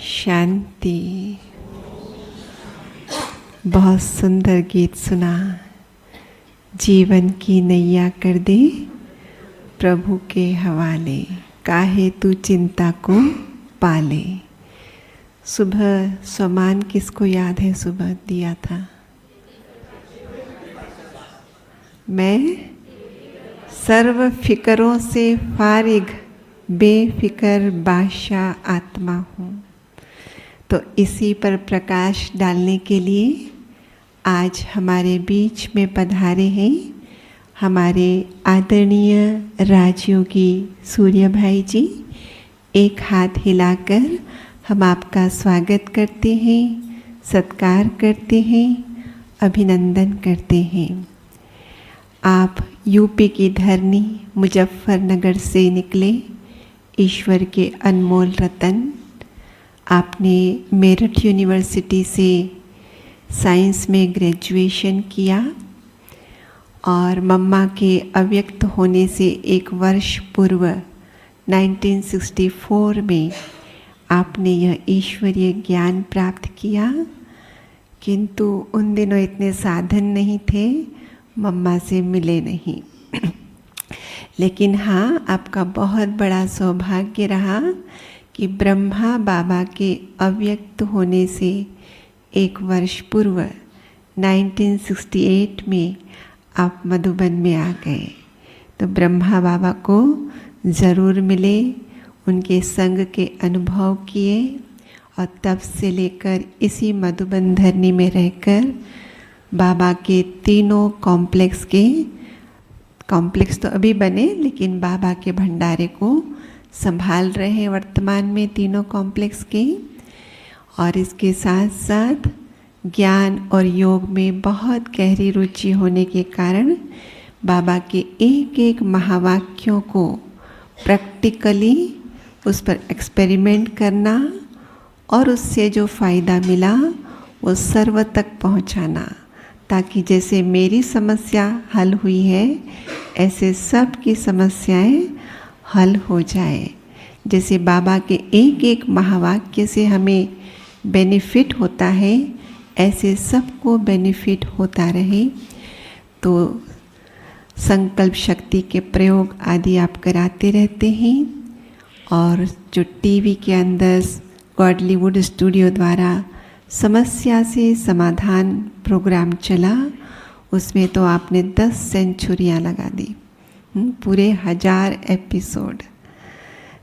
शांति। बहुत सुंदर गीत सुना। जीवन की नैया कर दे प्रभु के हवाले, काहे तू चिंता को पाले। सुबह स्वमान किसको याद है? सुबह दिया था। मैं सर्व फिकरों से फारिग, बेफिकर बादशाह आत्मा हूँ। तो इसी पर प्रकाश डालने के लिए आज हमारे बीच में पधारे हैं हमारे आदरणीय राजयोगी सूर्य भाई जी। एक हाथ हिलाकर हम आपका स्वागत करते हैं, सत्कार करते हैं, अभिनंदन करते हैं। आप यूपी की धरनी मुजफ्फरनगर से निकले, ईश्वर के अनमोल रतन। आपने मेरठ यूनिवर्सिटी से साइंस में ग्रेजुएशन किया और मम्मा के अव्यक्त होने से एक वर्ष पूर्व 1964 में आपने यह ईश्वरीय ज्ञान प्राप्त किया। किंतु उन दिनों इतने साधन नहीं थे, मम्मा से मिले नहीं। लेकिन हाँ, आपका बहुत बड़ा सौभाग्य रहा कि ब्रह्मा बाबा के अव्यक्त होने से एक वर्ष पूर्व 1968 में आप मधुबन में आ गए। तो ब्रह्मा बाबा को ज़रूर मिले, उनके संग के अनुभव किए और तब से लेकर इसी मधुबन धरनी में रहकर बाबा के तीनों कॉम्प्लेक्स तो अभी बने, लेकिन बाबा के भंडारे को संभाल रहे हैं वर्तमान में तीनों कॉम्प्लेक्स के। और इसके साथ साथ ज्ञान और योग में बहुत गहरी रुचि होने के कारण बाबा के एक एक महावाक्यों को प्रैक्टिकली उस पर एक्सपेरिमेंट करना और उससे जो फ़ायदा मिला वो सर्व तक पहुंचाना, ताकि जैसे मेरी समस्या हल हुई है ऐसे सब की समस्याएं हल हो जाए। जैसे बाबा के एक एक महावाक्य से हमें बेनिफिट होता है, ऐसे सबको बेनिफिट होता रहे। तो संकल्प शक्ति के प्रयोग आदि आप कराते रहते हैं। और जो टीवी के अंदर गॉडलीवुड स्टूडियो द्वारा समस्या से समाधान प्रोग्राम चला, उसमें तो आपने 10 सेंचुरियाँ लगा दी, पूरे 1000 एपिसोड।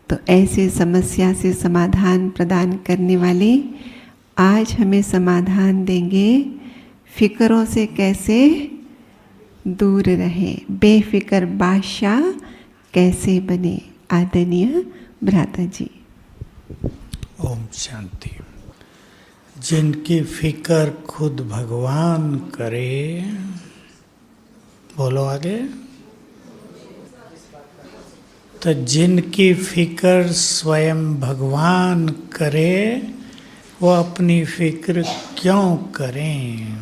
तो ऐसे समस्या से समाधान प्रदान करने वाले आज हमें समाधान देंगे। फिक्रों से कैसे दूर रहे, बेफिक्र बादशाह कैसे बने। आदरणीय भ्राता जी। ओम शांति। जिनकी फिक्र खुद भगवान करे, बोलो आगे। तो जिनकी फिक्र स्वयं भगवान करे, वो अपनी फिक्र क्यों करें।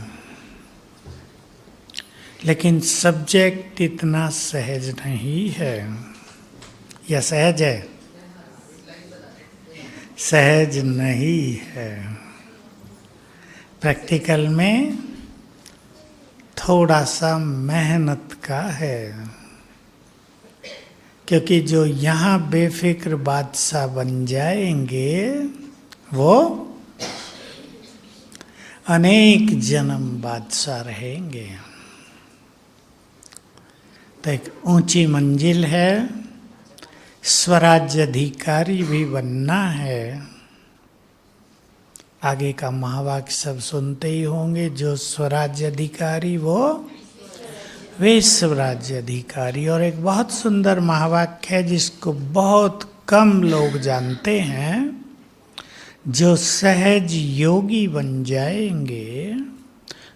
लेकिन सब्जेक्ट इतना सहज नहीं है। या सहज है? सहज नहीं है। प्रैक्टिकल में थोड़ा सा मेहनत का है, क्योंकि जो यहाँ बेफिक्र बादशाह बन जाएंगे वो अनेक जन्म बादशाह रहेंगे। तो एक ऊंची मंजिल है, स्वराज्य अधिकारी भी बनना है। आगे का महावाक्य सब सुनते ही होंगे, जो स्वराज्य अधिकारी वो विश्व राज्य अधिकारी। और एक बहुत सुंदर महावाक्य है जिसको बहुत कम लोग जानते हैं, जो सहज योगी बन जाएंगे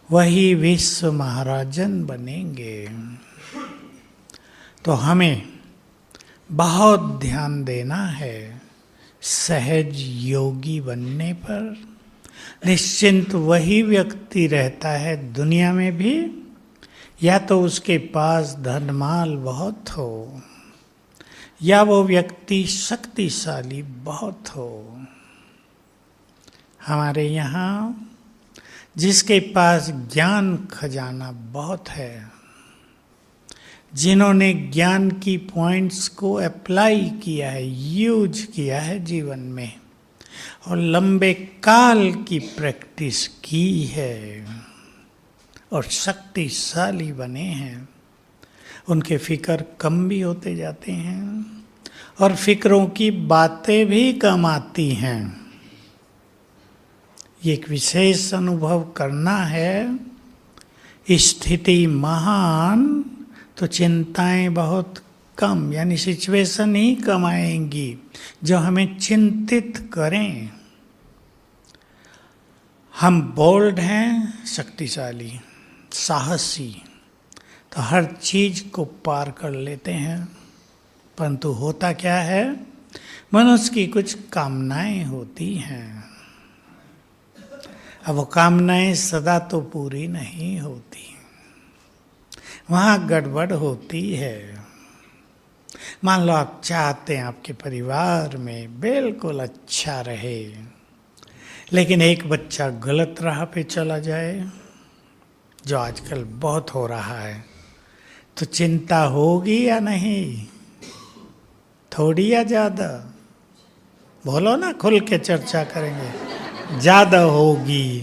वही विश्व महाराजन बनेंगे। तो हमें बहुत ध्यान देना है सहज योगी बनने पर। निश्चिंत वही व्यक्ति रहता है दुनिया में भी, या तो उसके पास धनमाल बहुत हो, या वो व्यक्ति शक्तिशाली बहुत हो। हमारे यहाँ जिसके पास ज्ञान खजाना बहुत है, जिन्होंने ज्ञान की पॉइंट्स को अप्लाई किया है, यूज किया है जीवन में, और लंबे काल की प्रैक्टिस की है और शक्तिशाली बने हैं, उनके फिक्र कम भी होते जाते हैं और फिक्रों की बातें भी कम आती हैं। ये एक विशेष अनुभव करना है। स्थिति महान तो चिंताएं बहुत कम, यानी सिचुएशन ही कम आएंगी जो हमें चिंतित करें। हम बोल्ड हैं, शक्तिशाली, साहसी, तो हर चीज को पार कर लेते हैं। परंतु होता क्या है, मनुष्य की कुछ कामनाएं होती हैं। अब वो कामनाएं सदा तो पूरी नहीं होती, वहाँ गड़बड़ होती है। मान लो आप चाहते हैं आपके परिवार में बिल्कुल अच्छा रहे, लेकिन एक बच्चा गलत राह पे चला जाए, जो आजकल बहुत हो रहा है, तो चिंता होगी या नहीं? थोड़ी या ज़्यादा? बोलो ना, खुल के चर्चा करेंगे। ज़्यादा होगी।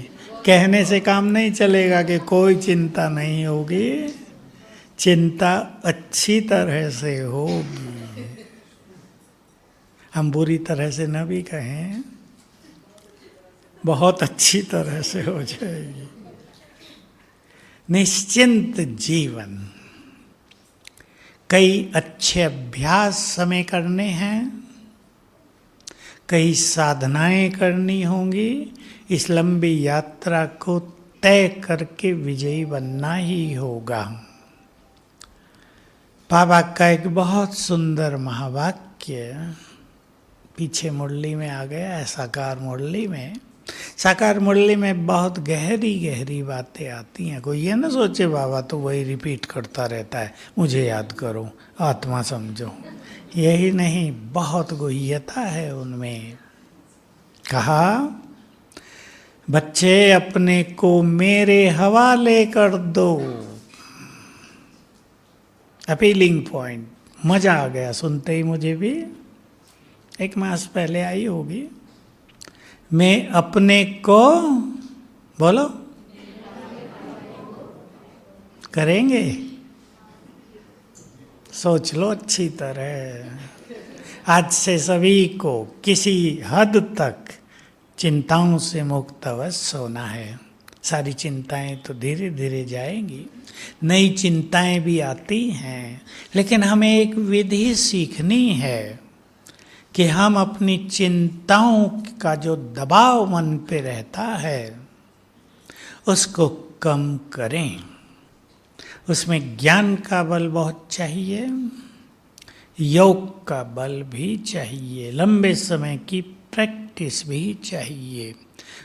कहने से काम नहीं चलेगा कि कोई चिंता नहीं होगी, चिंता अच्छी तरह से होगी। हम बुरी तरह से न भी कहें, बहुत अच्छी तरह से हो जाएगी। निश्चिंत जीवन। कई अच्छे अभ्यास हमें करने हैं, कई साधनाएं करनी होंगी। इस लंबी यात्रा को तय करके विजयी बनना ही होगा। बाबा का एक बहुत सुंदर महावाक्य पीछे मुरली में आ गया है, साकार मुरली में। साकार मुरली में बहुत गहरी गहरी बातें आती हैं। कोई ये ना सोचे बाबा तो वही रिपीट करता रहता है, मुझे याद करो, आत्मा समझो। यही नहीं, बहुत गुह्यता है उनमें। कहा, बच्चे अपने को मेरे हवाले कर दो। अपीलिंग पॉइंट, मजा आ गया सुनते ही। मुझे भी 1 मास पहले आई होगी। मैं अपने को, बोलो, करेंगे? सोच लो अच्छी तरह। आज से सभी को किसी हद तक चिंताओं से मुक्त अवश्य होना है। सारी चिंताएं तो धीरे धीरे जाएंगी, नई चिंताएं भी आती हैं, लेकिन हमें एक विधि सीखनी है कि हम अपनी चिंताओं का जो दबाव मन पे रहता है उसको कम करें। उसमें ज्ञान का बल बहुत चाहिए, योग का बल भी चाहिए, लंबे समय की प्रैक्टिस भी चाहिए,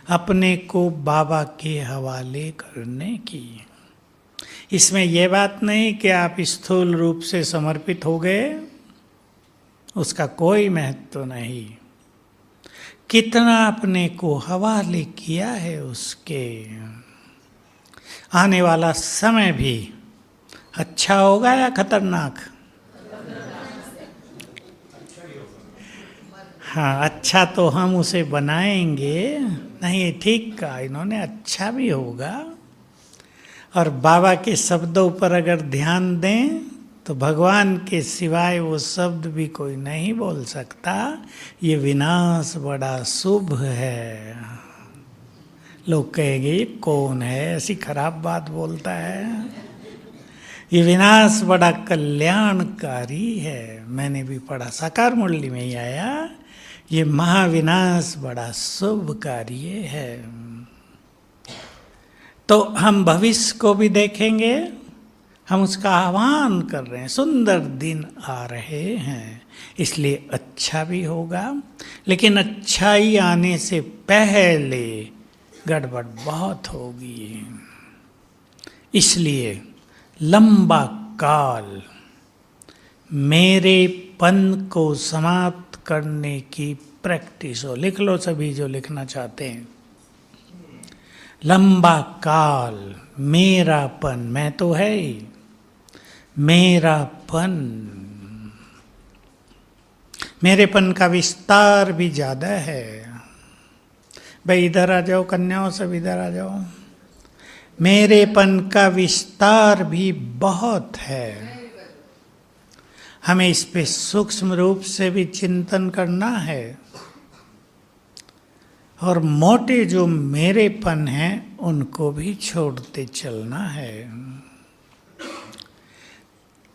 अपने को बाबा के हवाले करने की। इसमें यह बात नहीं कि आप स्थूल रूप से समर्पित हो गए, उसका कोई महत्व नहीं। कितना अपने को हवाले किया है उसके। आने वाला समय भी अच्छा होगा या खतरनाक? हाँ, अच्छा तो हम उसे बनाएंगे। नहीं, ठीक कहा इन्होंने, अच्छा भी होगा। और बाबा के शब्दों पर अगर ध्यान दें तो भगवान के सिवाय वो शब्द भी कोई नहीं बोल सकता। ये विनाश बड़ा शुभ है। लोग कहेंगे ये कौन है, ऐसी खराब बात बोलता है। ये विनाश बड़ा कल्याणकारी है। मैंने भी पढ़ा, साकार मुरली में ही आया, ये महाविनाश बड़ा शुभ कार्य है। तो हम भविष्य को भी देखेंगे, हम उसका आह्वान कर रहे हैं। सुंदर दिन आ रहे हैं, इसलिए अच्छा भी होगा। लेकिन अच्छाई आने से पहले गड़बड़ बहुत होगी। इसलिए लंबा काल मेरेपन को समाप्त करने की प्रैक्टिस हो। लिख लो सभी जो लिखना चाहते हैं। लंबा काल, मेरापन, मैं तो है ही, मेरापन, मेरेपन का विस्तार भी ज्यादा है। भाई इधर आ जाओ, कन्याओं सब इधर आ जाओ। मेरेपन का विस्तार भी बहुत है। हमें इस पे सूक्ष्म रूप से भी चिंतन करना है, और मोटे जो मेरेपन हैं उनको भी छोड़ते चलना है।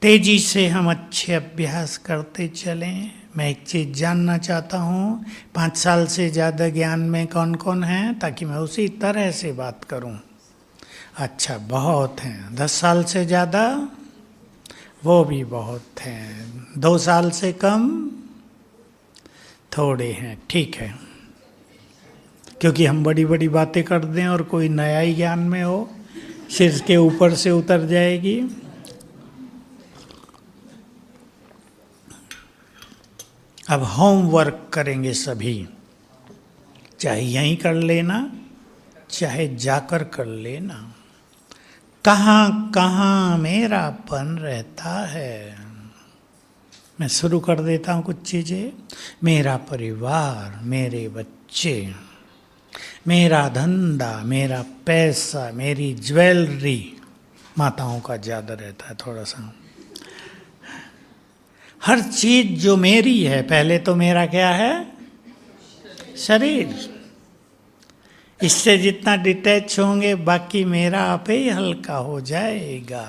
तेजी से हम अच्छे अभ्यास करते चलें। मैं एक चीज जानना चाहता हूँ, 5 साल से ज़्यादा ज्ञान में कौन कौन है, ताकि मैं उसी तरह से बात करूँ। अच्छा, बहुत हैं। 10 साल से ज़्यादा, वो भी बहुत हैं। 2 साल से कम, थोड़े हैं, ठीक है। क्योंकि हम बड़ी बड़ी बातें कर दें और कोई नया ही ज्ञान में हो, सिर के ऊपर से उतर जाएगी। अब होमवर्क करेंगे सभी, चाहे यहीं कर लेना, चाहे जाकर कर लेना। कहाँ कहाँ मेरापन रहता है। मैं शुरू कर देता हूँ कुछ चीजें। मेरा परिवार, मेरे बच्चे, मेरा धंधा, मेरा पैसा, मेरी ज्वेलरी, माताओं का ज्यादा रहता है थोड़ा सा। हर चीज जो मेरी है, पहले तो मेरा क्या है, शरीर। इससे जितना डिटैच होंगे, बाकी मेरा आप ही हल्का हो जाएगा।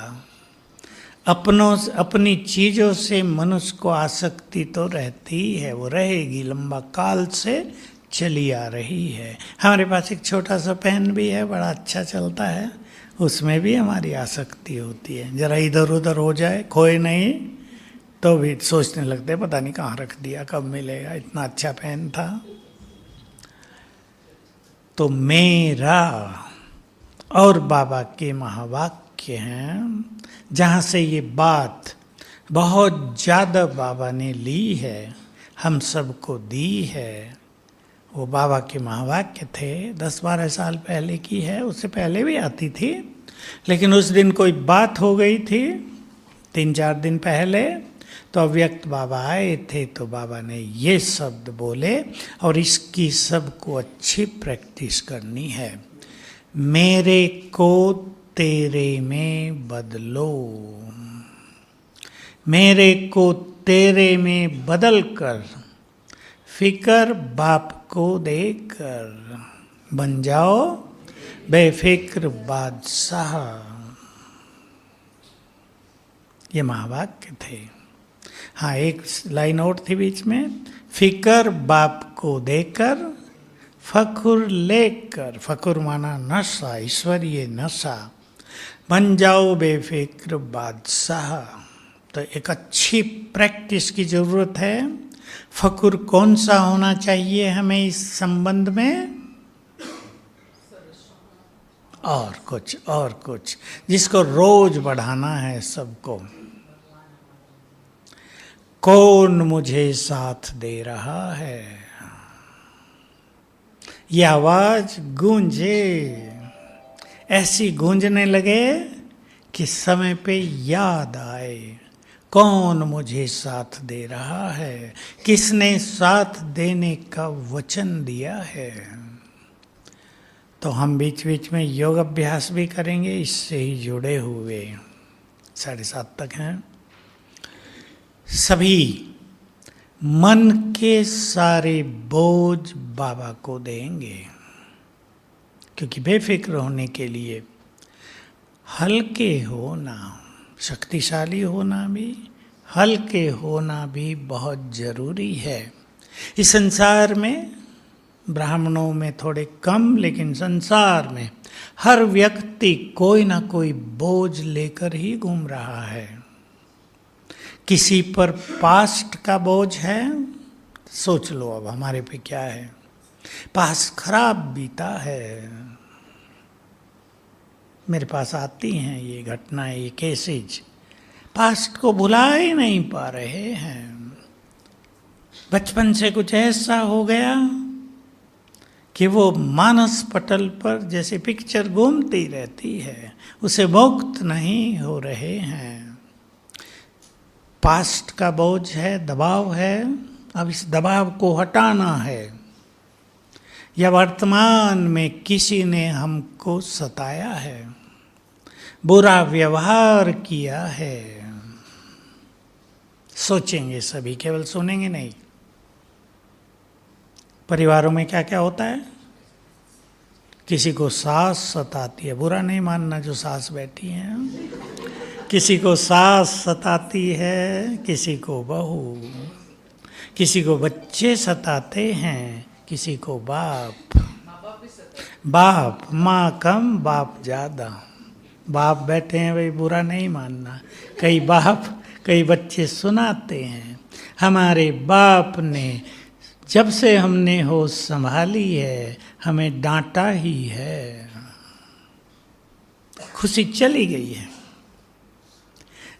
अपनी चीजों से मनुष्य को आसक्ति तो रहती है, वो रहेगी, लंबा काल से चली आ रही है। हमारे पास एक छोटा सा पेन भी है, बड़ा अच्छा चलता है, उसमें भी हमारी आसक्ति होती है। जरा इधर उधर हो जाए, खोए नहीं, तो भी सोचने लगते पता नहीं कहाँ रख दिया, कब मिलेगा, इतना अच्छा पेन था। तो मेरा और बाबा के महावाक्य हैं, जहाँ से ये बात बहुत ज़्यादा बाबा ने ली है, हम सबको दी है। वो बाबा के महावाक्य थे, 10-12 साल पहले की है, उससे पहले भी आती थी, लेकिन उस दिन कोई बात हो गई थी 3-4 दिन पहले, तो अव्यक्त बाबा आए थे, तो बाबा ने ये शब्द बोले, और इसकी सबको अच्छी प्रैक्टिस करनी है। मेरे को तेरे में बदलो, मेरे को तेरे में बदल कर, फिकर बाप को देकर, बन जाओ बेफिक्र बादशाह। ये महावाक्य थे। हाँ, एक लाइन और थी बीच में, फिकर बाप को देकर, फखुर लेकर, फखुर माना नशा, ईश्वरीय नशा, बन जाओ बेफिक्र बादशाह। तो एक अच्छी प्रैक्टिस की जरूरत है। फखुर कौन सा होना चाहिए हमें इस संबंध में? और कुछ जिसको रोज बढ़ाना है सबको। कौन मुझे साथ दे रहा है, ये आवाज गूंजे, ऐसी गूंजने लगे कि समय पे याद आए, कौन मुझे साथ दे रहा है, किसने साथ देने का वचन दिया है। तो हम बीच बीच में योग अभ्यास भी करेंगे, इससे ही जुड़े हुए 7:30 तक हैं। सभी मन के सारे बोझ बाबा को देंगे, क्योंकि बेफिक्र होने के लिए हल्के होना, शक्तिशाली होना भी, हल्के होना भी बहुत जरूरी है। इस संसार में, ब्राह्मणों में थोड़े कम, लेकिन संसार में हर व्यक्ति कोई ना कोई बोझ लेकर ही घूम रहा है। किसी पर पास्ट का बोझ है, सोच लो अब हमारे पे क्या है। पास्ट खराब बीता है, मेरे पास आती हैं ये घटनाएं, ये केसेज, पास्ट को भुला ही नहीं पा रहे हैं। बचपन से कुछ ऐसा हो गया कि वो मानस पटल पर जैसे पिक्चर घूमती रहती है, उसे मुक्त नहीं हो रहे हैं। पास्ट का बोझ है, दबाव है, अब इस दबाव को हटाना है। या वर्तमान में किसी ने हमको सताया है, बुरा व्यवहार किया है। सोचेंगे सभी, केवल सुनेंगे नहीं। परिवारों में क्या क्या होता है? किसी को सास सताती है, बुरा नहीं मानना जो सास बैठी है। किसी को सास सताती है, किसी को बहू, किसी को बच्चे सताते हैं, किसी को बाप। बाप, माँ कम बाप ज़्यादा। बाप बैठे हैं, भाई बुरा नहीं मानना। कई बाप, कई बच्चे सुनाते हैं, हमारे बाप ने जब से हमने होश संभाली है हमें डांटा ही है। खुशी चली गई है।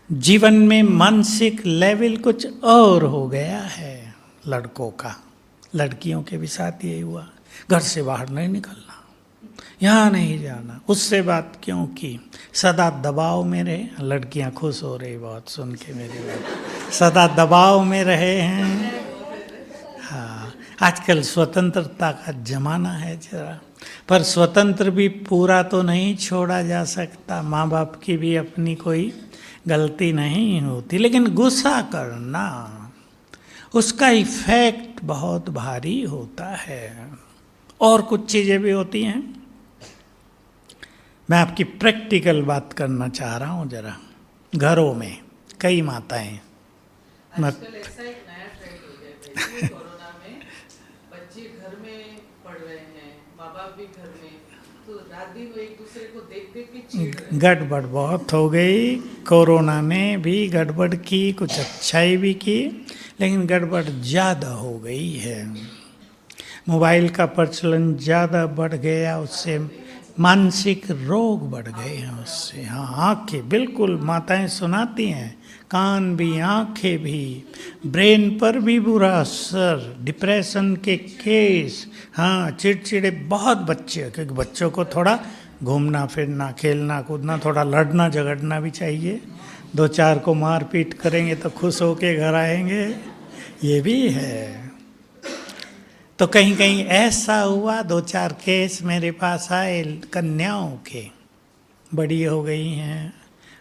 जीवन में मानसिक लेवल कुछ और हो गया है लड़कों का। लड़कियों के भी साथ यही हुआ, घर से बाहर नहीं निकलना, यहाँ नहीं जाना, उससे बात क्यों की, सदा दबाव में रहे। लड़कियाँ खुश हो रही बहुत सुन के मेरी बात, सदा दबाव में रहे हैं। हाँ, आजकल स्वतंत्रता का जमाना है जरा, पर स्वतंत्र भी पूरा तो नहीं छोड़ा जा सकता। माँ बाप की भी अपनी कोई गलती नहीं होती, लेकिन गुस्सा करना, उसका इफेक्ट बहुत भारी होता है। और कुछ चीज़ें भी होती हैं। मैं आपकी प्रैक्टिकल बात करना चाह रहा हूँ जरा। घरों में कई माताएं आजकल ऐसा एक नया ट्रेंड हो गया है, कोरोना में बच्चे घर में पढ़ रहे हैं, माँ बाप भी घर में, तो रात दिन वो एक दूसरे को देख देख के चिढ़ रहे हैं। गड़बड़ बहुत हो गई। कोरोना ने भी गड़बड़ की, कुछ अच्छाई भी की, लेकिन गड़बड़ ज़्यादा हो गई है। मोबाइल का प्रचलन ज़्यादा बढ़ गया, उससे मानसिक रोग बढ़ गए हैं उससे। हाँ, आँखें, बिल्कुल माताएं सुनाती हैं, कान भी आँखें भी, ब्रेन पर भी बुरा असर, डिप्रेशन के केस। हाँ, चिड़चिड़े बहुत बच्चे, क्योंकि बच्चों को थोड़ा घूमना फिरना, खेलना कूदना, थोड़ा लड़ना झगड़ना भी चाहिए। दो चार को मार पीट करेंगे तो खुश होके घर आएंगे, ये भी है। तो कहीं कहीं ऐसा हुआ, दो चार केस मेरे पास आए कन्याओं के, बड़ी हो गई हैं,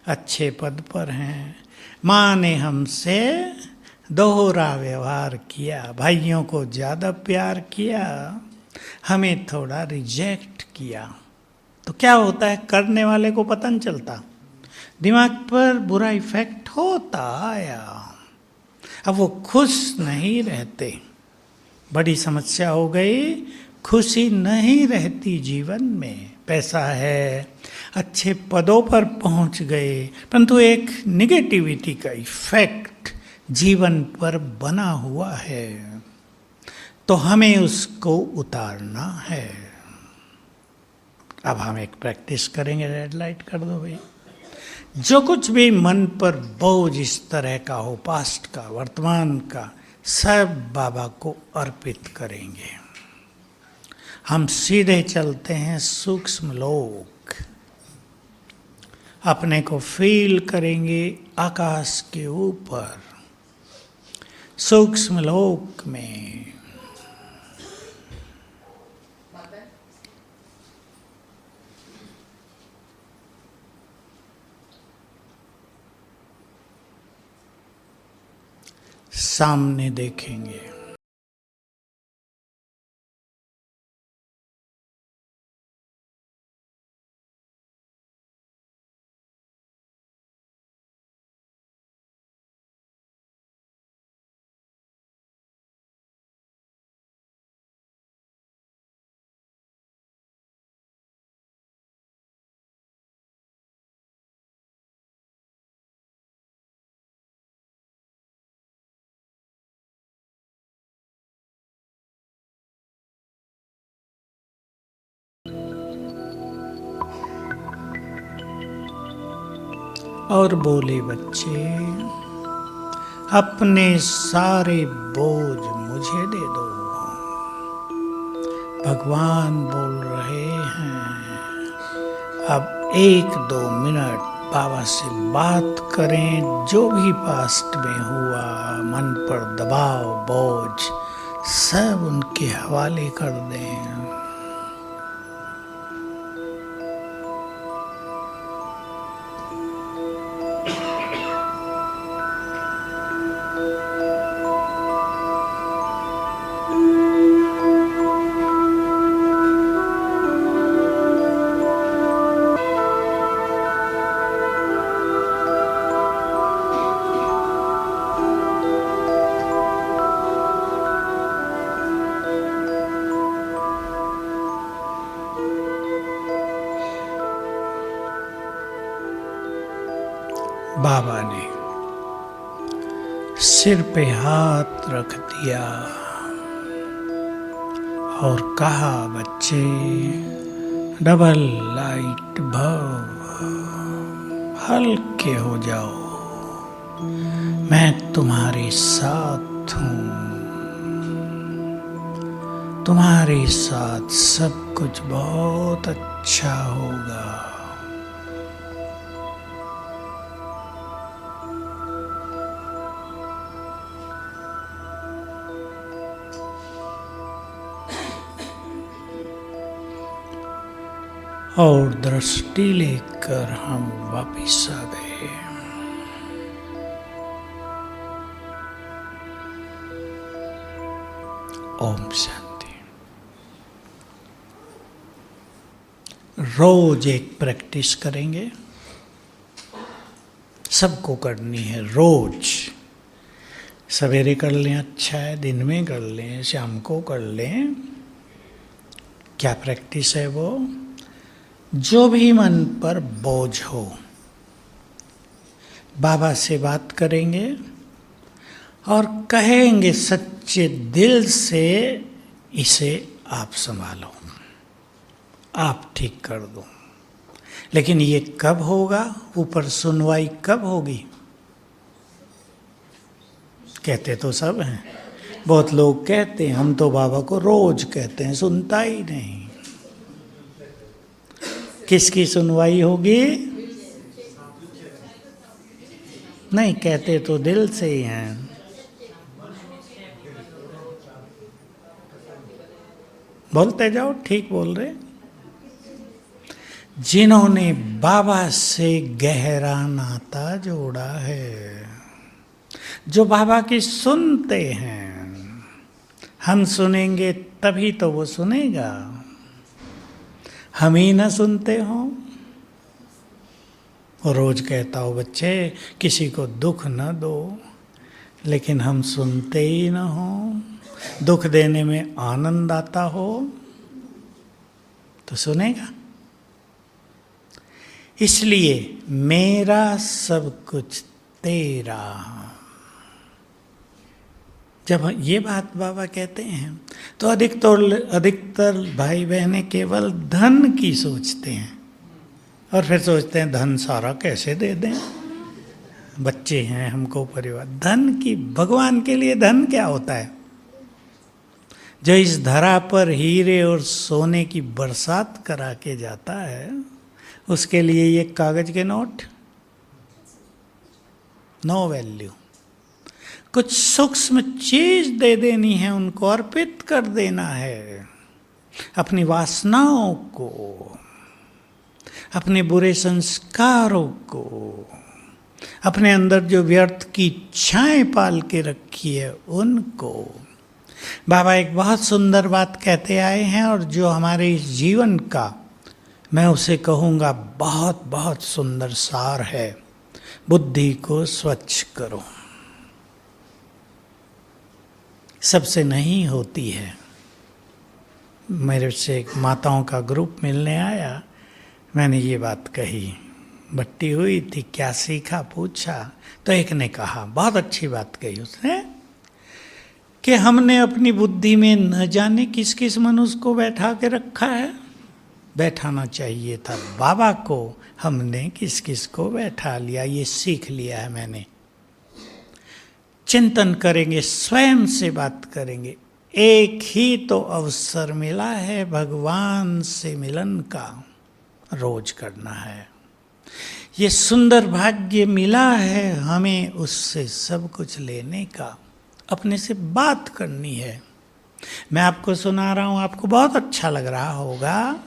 अच्छे पद पर हैं, माँ ने हमसे दोहरा व्यवहार किया, भाइयों को ज़्यादा प्यार किया, हमें थोड़ा रिजेक्ट किया। तो क्या होता है, करने वाले को पता नहीं चलता, दिमाग पर बुरा इफेक्ट होता आया। अब वो खुश नहीं रहते, बड़ी समस्या हो गई, खुशी नहीं रहती जीवन में। पैसा है, अच्छे पदों पर पहुंच गए, परंतु एक निगेटिविटी का इफेक्ट जीवन पर बना हुआ है, तो हमें उसको उतारना है। अब हम एक प्रैक्टिस करेंगे। रेड लाइट कर दो भाई। जो कुछ भी मन पर बोझ इस तरह का हो, पास्ट का, वर्तमान का, सब बाबा को अर्पित करेंगे। हम सीधे चलते हैं सूक्ष्म लोक, अपने को फील करेंगे आकाश के ऊपर, सूक्ष्म लोक में। सामने देखेंगे। और बोले, बच्चे अपने सारे बोझ मुझे दे दो, भगवान बोल रहे हैं अब 1-2 मिनट बाबा से बात करें, जो भी पास्ट में हुआ, मन पर दबाव बोझ सब उनके हवाले कर दें। बाबा ने सिर पे हाथ रख दिया और कहा, बच्चे डबल लाइट भव, हल्के हो जाओ, मैं तुम्हारे साथ हूँ, तुम्हारे साथ सब कुछ बहुत अच्छा होगा। और दृष्टि लेकर हम वापिस आ गए। ओम शांति। रोज एक प्रैक्टिस करेंगे, सबको करनी है रोज। सवेरे कर लें अच्छा है, दिन में कर लें, शाम को कर लें। क्या प्रैक्टिस है वो? जो भी मन पर बोझ हो, बाबा से बात करेंगे और कहेंगे सच्चे दिल से, इसे आप संभालो, आप ठीक कर दो। लेकिन ये कब होगा? ऊपर सुनवाई कब होगी? कहते तो सब हैं, बहुत लोग कहते हैं, हम तो बाबा को रोज कहते हैं, सुनता ही नहीं। किसकी सुनवाई होगी? नहीं, कहते तो दिल से ही हैं। बोलते जाओ, ठीक बोल रहे। जिन्होंने बाबा से गहरा नाता जोड़ा है, जो बाबा की सुनते हैं, हम सुनेंगे तभी तो वो सुनेगा। हम ही ना सुनते हो। रोज कहता हो, बच्चे किसी को दुख न दो, लेकिन हम सुनते ही ना हो। दुख देने में आनंद आता हो तो सुनेगा। इसलिए मेरा सब कुछ तेरा। जब ये बात बाबा कहते हैं तो अधिकतर भाई बहनें केवल धन की सोचते हैं और फिर सोचते हैं धन सारा कैसे दे दें, बच्चे हैं, हमको परिवार। धन की, भगवान के लिए धन क्या होता है? जो इस धरा पर हीरे और सोने की बरसात करा के जाता है, उसके लिए ये कागज के नोट नो वैल्यू। कुछ सूक्ष्म चीज दे देनी है, उनको अर्पित कर देना है, अपनी वासनाओं को, अपने बुरे संस्कारों को, अपने अंदर जो व्यर्थ की इच्छाएं पाल के रखी है उनको। बाबा एक बहुत सुंदर बात कहते आए हैं और जो हमारे इस जीवन का, मैं उसे कहूँगा, बहुत बहुत सुंदर सार है। बुद्धि को स्वच्छ करो। सबसे नहीं होती है। मेरे से एक माताओं का ग्रुप मिलने आया, मैंने ये बात कही, बट्टी हुई थी, क्या सीखा पूछा, तो एक ने कहा, बहुत अच्छी बात कही उसने, कि हमने अपनी बुद्धि में न जाने किस किस मनुष्य को बैठा के रखा है। बैठाना चाहिए था बाबा को, हमने किस किस को बैठा लिया, ये सीख लिया है मैंने। चिंतन करेंगे, स्वयं से बात करेंगे, एक ही तो अवसर मिला है भगवान से मिलन का, रोज करना है। ये सुंदर भाग्य मिला है हमें उससे सब कुछ लेने का, अपने से बात करनी है। मैं आपको सुना रहा हूं, आपको बहुत अच्छा लग रहा होगा,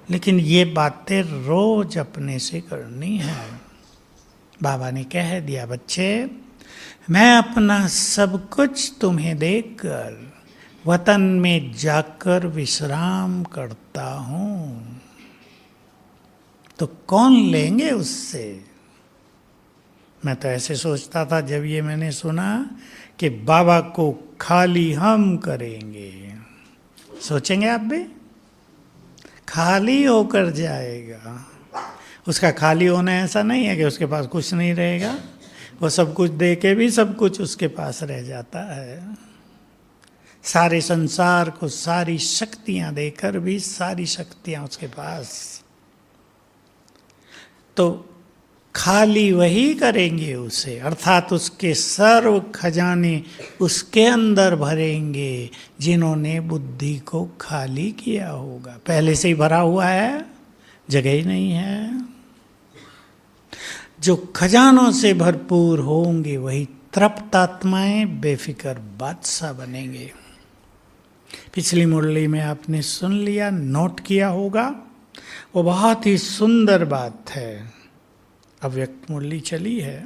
लेकिन ये बातें रोज अपने से करनी है। बाबा ने कह दिया, बच्चे मैं अपना सब कुछ तुम्हें देकर वतन में जाकर विश्राम करता हूं, तो कौन लेंगे उससे। मैं तो ऐसे सोचता था जब ये मैंने सुना कि बाबा को खाली हम करेंगे। सोचेंगे आप भी, खाली होकर जाएगा। उसका खाली होना ऐसा नहीं है कि उसके पास कुछ नहीं रहेगा, वो सब कुछ दे के भी सब कुछ उसके पास रह जाता है। सारे संसार को सारी शक्तियां देकर भी सारी शक्तियां उसके पास, तो खाली वही करेंगे उसे, अर्थात उसके सर्व खजाने उसके अंदर भरेंगे जिन्होंने बुद्धि को खाली किया होगा। पहले से ही भरा हुआ है, जगह ही नहीं है। जो खजानों से भरपूर होंगे वही तृप्त आत्माएं बेफिक्र बादशाह बनेंगे। पिछली मुरली में आपने सुन लिया, नोट किया होगा, वो बहुत ही सुंदर बात है। अव्यक्त मुरली चली है,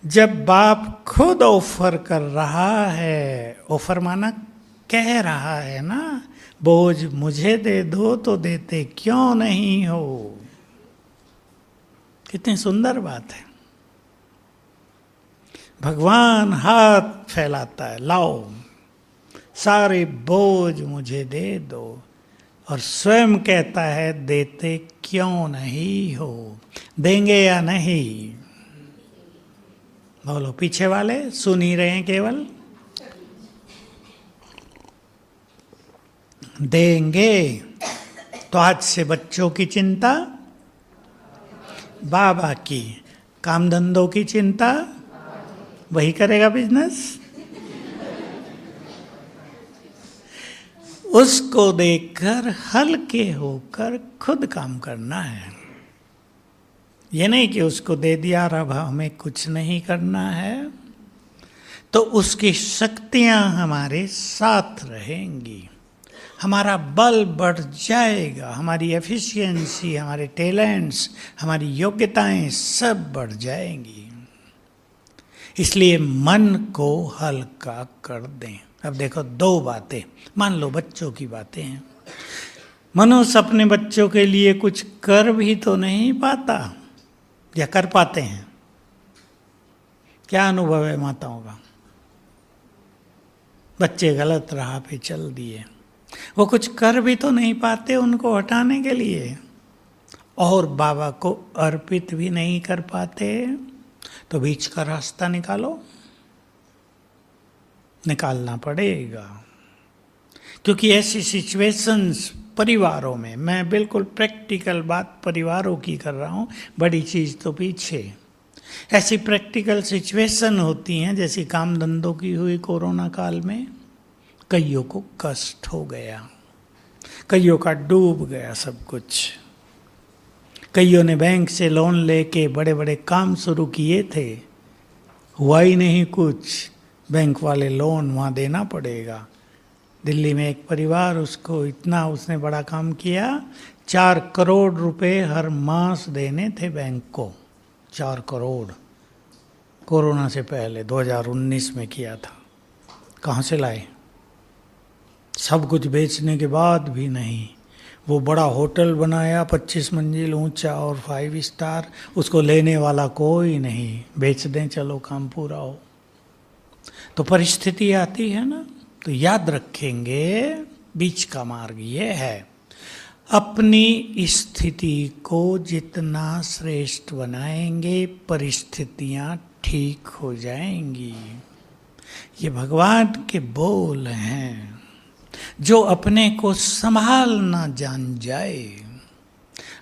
जब बाप खुद ऑफर कर रहा है, ऑफर माना कह रहा है ना, बोझ मुझे दे दो तो देते क्यों नहीं हो। कितनी सुंदर बात है। भगवान हाथ फैलाता है, लाओ सारे बोझ मुझे दे दो, और स्वयं कहता है देते क्यों नहीं हो। देंगे या नहीं? बोलो, पीछे वाले सुन ही रहे हैं केवल। देंगे। तो आज से बच्चों की चिंता बाबा की, काम धंधों की चिंता वही करेगा बिजनेस। उसको देखकर हल्के होकर खुद काम करना है। ये नहीं कि उसको दे दिया और अब हमें कुछ नहीं करना है, तो उसकी शक्तियां हमारे साथ रहेंगी, हमारा बल बढ़ जाएगा, हमारी एफिशिएंसी, हमारे टैलेंट्स, हमारी योग्यताएं सब बढ़ जाएंगी। इसलिए मन को हल्का कर दें। अब देखो, दो बातें मान लो बच्चों की बातें हैं। मनुष्य अपने बच्चों के लिए कुछ कर भी तो नहीं पाता, या कर पाते हैं? क्या अनुभव है माताओं का? बच्चे गलत राह पे चल दिए, वो कुछ कर भी तो नहीं पाते उनको हटाने के लिए, और बाबा को अर्पित भी नहीं कर पाते। तो बीच का रास्ता निकालना पड़ेगा, क्योंकि ऐसी सिचुएशंस परिवारों में, मैं बिल्कुल प्रैक्टिकल बात परिवारों की कर रहा हूँ, बड़ी चीज़ तो पीछे। ऐसी प्रैक्टिकल सिचुएशन होती हैं जैसी काम धंधों की हुई कोरोना काल में। कईयों को कष्ट हो गया, कईयों का डूब गया सब कुछ। कईयों ने बैंक से लोन लेके बड़े बड़े काम शुरू किए थे, हुआ ही नहीं कुछ। बैंक वाले लोन वहाँ देना पड़ेगा। दिल्ली में एक परिवार, उसको इतना उसने बड़ा काम किया, 4 करोड़ रुपए हर मास देने थे बैंक को। 4 करोड़ कोरोना से पहले 2019 में किया था। कहाँ से लाए? सब कुछ बेचने के बाद भी नहीं। वो बड़ा होटल बनाया 25 मंजिल ऊंचा और 5 स्टार, उसको लेने वाला कोई नहीं। बेच दें, चलो काम पूरा हो। तो परिस्थिति आती है ना, तो याद रखेंगे बीच का मार्ग ये है, अपनी स्थिति को जितना श्रेष्ठ बनाएंगे परिस्थितियां ठीक हो जाएंगी। ये भगवान के बोल हैं। जो अपने को संभालना जान जाए,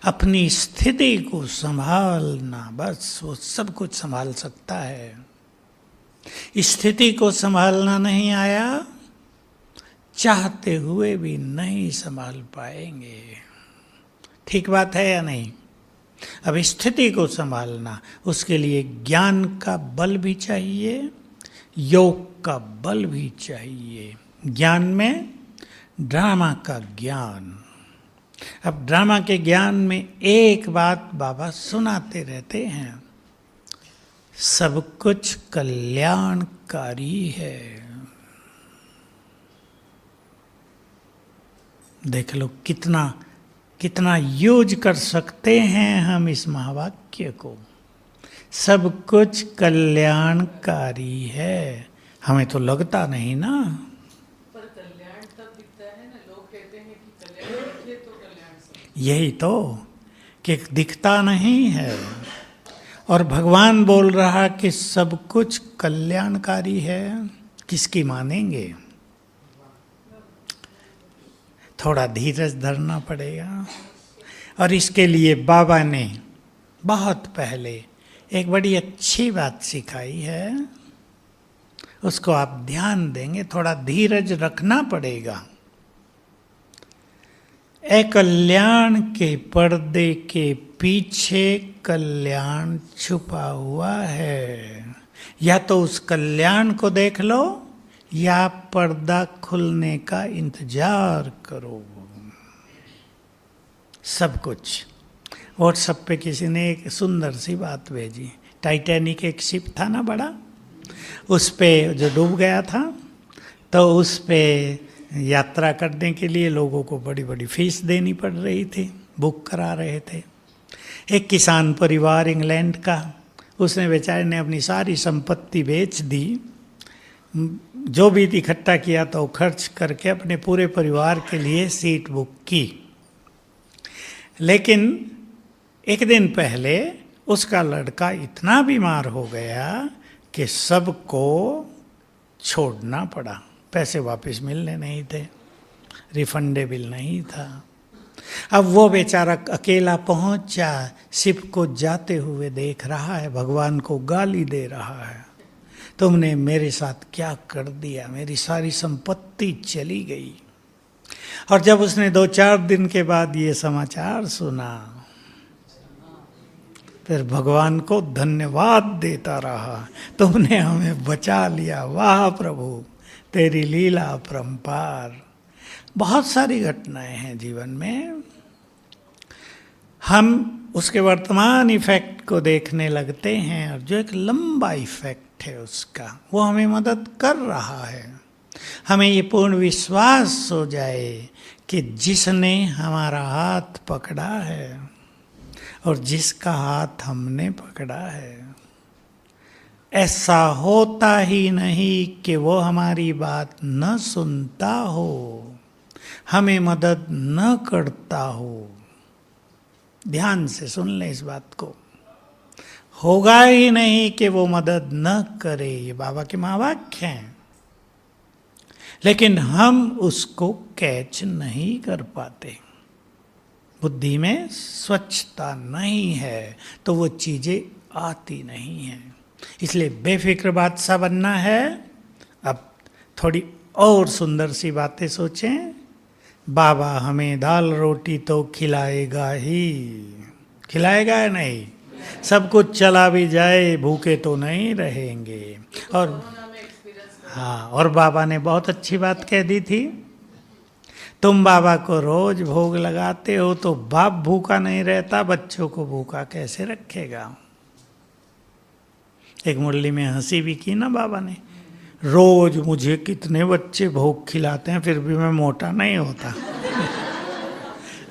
अपनी स्थिति को संभालना, बस वो सब कुछ संभाल सकता है। स्थिति को संभालना नहीं आया चाहते हुए भी नहीं संभाल पाएंगे। ठीक बात है या नहीं? अब स्थिति को संभालना, उसके लिए ज्ञान का बल भी चाहिए, योग का बल भी चाहिए। ज्ञान में ड्रामा का ज्ञान। अब ड्रामा के ज्ञान में एक बात बाबा सुनाते रहते हैं, सब कुछ कल्याणकारी है। देख लो कितना कितना यूज कर सकते हैं हम इस महावाक्य को। सब कुछ कल्याणकारी है, हमें तो लगता नहीं ना। पर कल्याण तब दिखता है ना, लोग कहते हैं कि कल्याण दिखे तो कल्याण सब। यही तो कि दिखता नहीं है, और भगवान बोल रहा कि सब कुछ कल्याणकारी है। किसकी मानेंगे? थोड़ा धीरज धरना पड़ेगा। और इसके लिए बाबा ने बहुत पहले एक बड़ी अच्छी बात सिखाई है, उसको आप ध्यान देंगे, थोड़ा धीरज रखना पड़ेगा। कल्याण के पर्दे के पीछे कल्याण छुपा हुआ है। या तो उस कल्याण को देख लो, या पर्दा खुलने का इंतजार करो। सब कुछ। व्हाट्सएप पे किसी ने एक सुंदर सी बात भेजी, टाइटैनिक एक शिप था ना बड़ा, उस पे जो डूब गया था, तो उस पे यात्रा करने के लिए लोगों को बड़ी बड़ी फीस देनी पड़ रही थी, बुक करा रहे थे। एक किसान परिवार इंग्लैंड का, उसने बेचारे ने अपनी सारी संपत्ति बेच दी, जो भी इकट्ठा किया तो खर्च करके अपने पूरे परिवार के लिए सीट बुक की। लेकिन एक दिन पहले उसका लड़का इतना बीमार हो गया कि सबको छोड़ना पड़ा, पैसे वापस मिलने नहीं थे, रिफंडेबल नहीं था। अब वो बेचारा अकेला पहुंचा, शिप को जाते हुए देख रहा है, भगवान को गाली दे रहा है, तुमने मेरे साथ क्या कर दिया, मेरी सारी संपत्ति चली गई। और जब उसने 2-4 दिन के बाद ये समाचार सुना, फिर भगवान को धन्यवाद देता रहा, तुमने हमें बचा लिया, वाह प्रभु तेरी लीला अपरंपार। बहुत सारी घटनाएं हैं जीवन में, हम उसके वर्तमान इफेक्ट को देखने लगते हैं, और जो एक लंबा इफेक्ट है उसका, वो हमें मदद कर रहा है। हमें ये पूर्ण विश्वास हो जाए कि जिसने हमारा हाथ पकड़ा है और जिसका हाथ हमने पकड़ा है, ऐसा होता ही नहीं कि वो हमारी बात न सुनता हो, हमें मदद न करता हो। ध्यान से सुन लें इस बात को, होगा ही नहीं कि वो मदद न करे, ये बाबा के महावाक्य हैं। लेकिन हम उसको कैच नहीं कर पाते, बुद्धि में स्वच्छता नहीं है, तो वो चीजें आती नहीं हैं। इसलिए बेफिक्र बादशाह बनना है। अब थोड़ी और सुंदर सी बातें सोचें। बाबा हमें दाल रोटी तो खिलाएगा ही, खिलाएगा या नहीं? सब कुछ चला भी जाए, भूखे तो नहीं रहेंगे। और हाँ, और बाबा ने बहुत अच्छी बात कह दी थी, तुम बाबा को रोज भोग लगाते हो तो बाप भूखा नहीं रहता, बच्चों को भूखा कैसे रखेगा? एक मुरली में हंसी भी की ना बाबा ने, रोज मुझे कितने बच्चे भोग खिलाते हैं फिर भी मैं मोटा नहीं होता।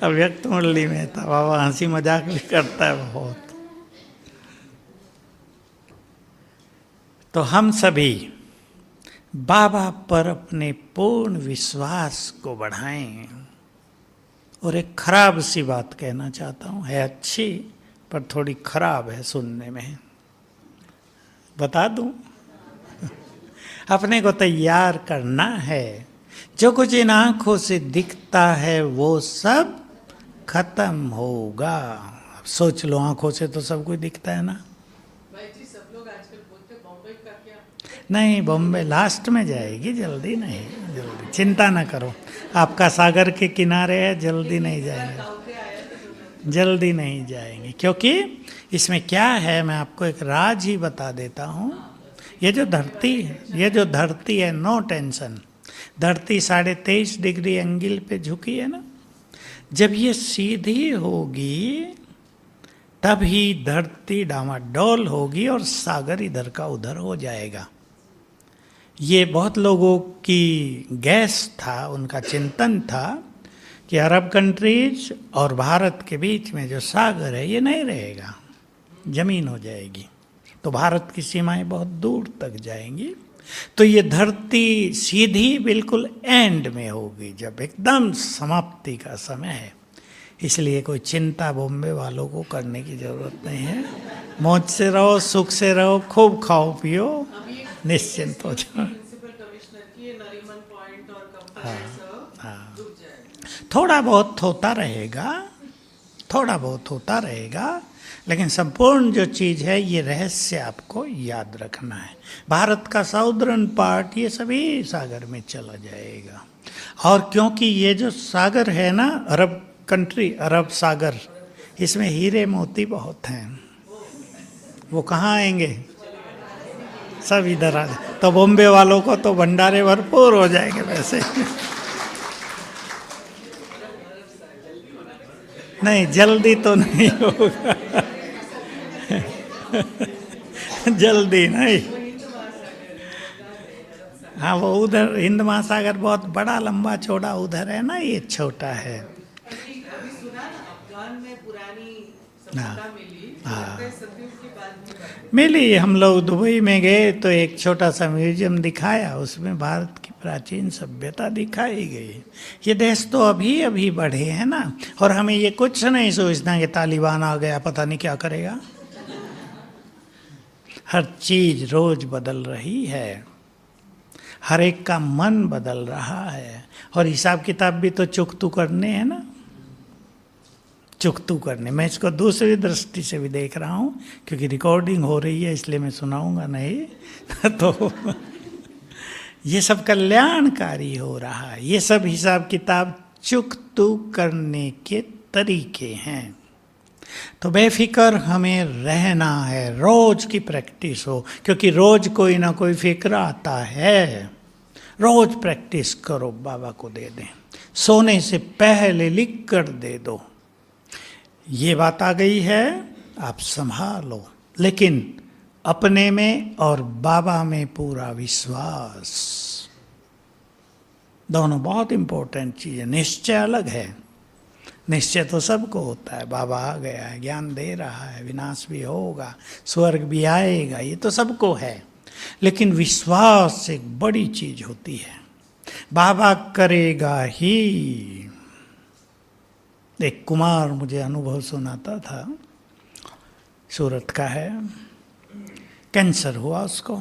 अव्यक्त मुरली में था, बाबा हंसी मजाक भी करता है बहुत। तो हम सभी बाबा पर अपने पूर्ण विश्वास को बढ़ाएं। और एक खराब सी बात कहना चाहता हूँ, है अच्छी पर थोड़ी खराब है सुनने में, बता दूं? अपने को तैयार करना है। जो कुछ इन आंखों से दिखता है वो सब खत्म होगा। अब सोच लो, आंखों से तो सब कुछ दिखता है ना। भाई जी, सब लोग आजकल बोलते बॉम्बे का क्या? नहीं, बॉम्बे लास्ट में जाएगी, जल्दी नहीं। जल्दी चिंता ना करो, आपका सागर के किनारे है, जल्दी नहीं जाएंगे, जल्दी नहीं जाएंगे। क्योंकि इसमें क्या है, मैं आपको एक राज ही बता देता हूँ। ये जो धरती है, नो टेंशन, धरती 23.5 डिग्री एंगल पे झुकी है ना, जब ये सीधी होगी तब ही धरती डामाडोल होगी और सागर इधर का उधर हो जाएगा। ये बहुत लोगों की गैस था, उनका चिंतन था कि अरब कंट्रीज और भारत के बीच में जो सागर है ये नहीं रहेगा, जमीन हो जाएगी, तो भारत की सीमाएं बहुत दूर तक जाएंगी। तो ये धरती सीधी बिल्कुल एंड में होगी, जब एकदम समाप्ति का समय है। इसलिए कोई चिंता बॉम्बे वालों को करने की जरूरत नहीं है, मौज से रहो, सुख से रहो, खूब खाओ पियो, निश्चिंत हो जाओ। म्युनिसिपल कमिश्नर की नरीमन पॉइंट और कंपनी डूब जाएगा। थोड़ा बहुत होता रहेगा, थोड़ा बहुत होता रहेगा, लेकिन संपूर्ण जो चीज़ है ये रहस्य आपको याद रखना है। भारत का साउदर्न पार्ट ये सभी सागर में चला जाएगा। और क्योंकि ये जो सागर है ना, अरब कंट्री, अरब सागर, इसमें हीरे मोती बहुत हैं, वो कहाँ आएंगे, सब इधर आ जाए। तो बॉम्बे वालों को तो भंडारे भरपूर हो जाएंगे वैसे। नहीं, जल्दी तो नहीं होगा, जल्दी नहीं। हाँ, वो उधर हिंद महासागर बहुत बड़ा लंबा चौड़ा उधर है ना, ये छोटा है। अभी सुना ना, अफगान में पुरानी सभ्यता मिली, लगता है सतयुग के बाद में बातें। मिली। हम लोग दुबई में गए तो एक छोटा सा म्यूजियम दिखाया, उसमें भारत की प्राचीन सभ्यता दिखाई गई। ये देश तो अभी अभी बढ़े हैं ना, और हमें ये कुछ नहीं सोचना कि तालिबान आ गया पता नहीं क्या करेगा। हर चीज रोज बदल रही है, हर एक का मन बदल रहा है, और हिसाब किताब भी तो चुकतू करने हैं ना, चुकतू करने। मैं इसको दूसरी दृष्टि से भी देख रहा हूँ, क्योंकि रिकॉर्डिंग हो रही है इसलिए मैं सुनाऊंगा नहीं। तो ये सब कल्याणकारी हो रहा है, ये सब हिसाब किताब चुकतू करने के तरीके हैं। तो बेफिक्र हमें रहना है, रोज की प्रैक्टिस हो, क्योंकि रोज कोई ना कोई फिक्र आता है। रोज प्रैक्टिस करो, बाबा को दे दें, सोने से पहले लिख कर दे दो, ये बात आ गई है, आप संभालो, लेकिन अपने में और बाबा में पूरा विश्वास, दोनों बहुत इंपॉर्टेंट चीज है। निश्चय अलग है, निश्चय तो सबको होता है, बाबा आ गया है, ज्ञान दे रहा है, विनाश भी होगा, स्वर्ग भी आएगा, ये तो सबको है। लेकिन विश्वास एक बड़ी चीज होती है, बाबा करेगा ही। एक कुमार मुझे अनुभव सुनाता था, सूरत का है, कैंसर हुआ उसको।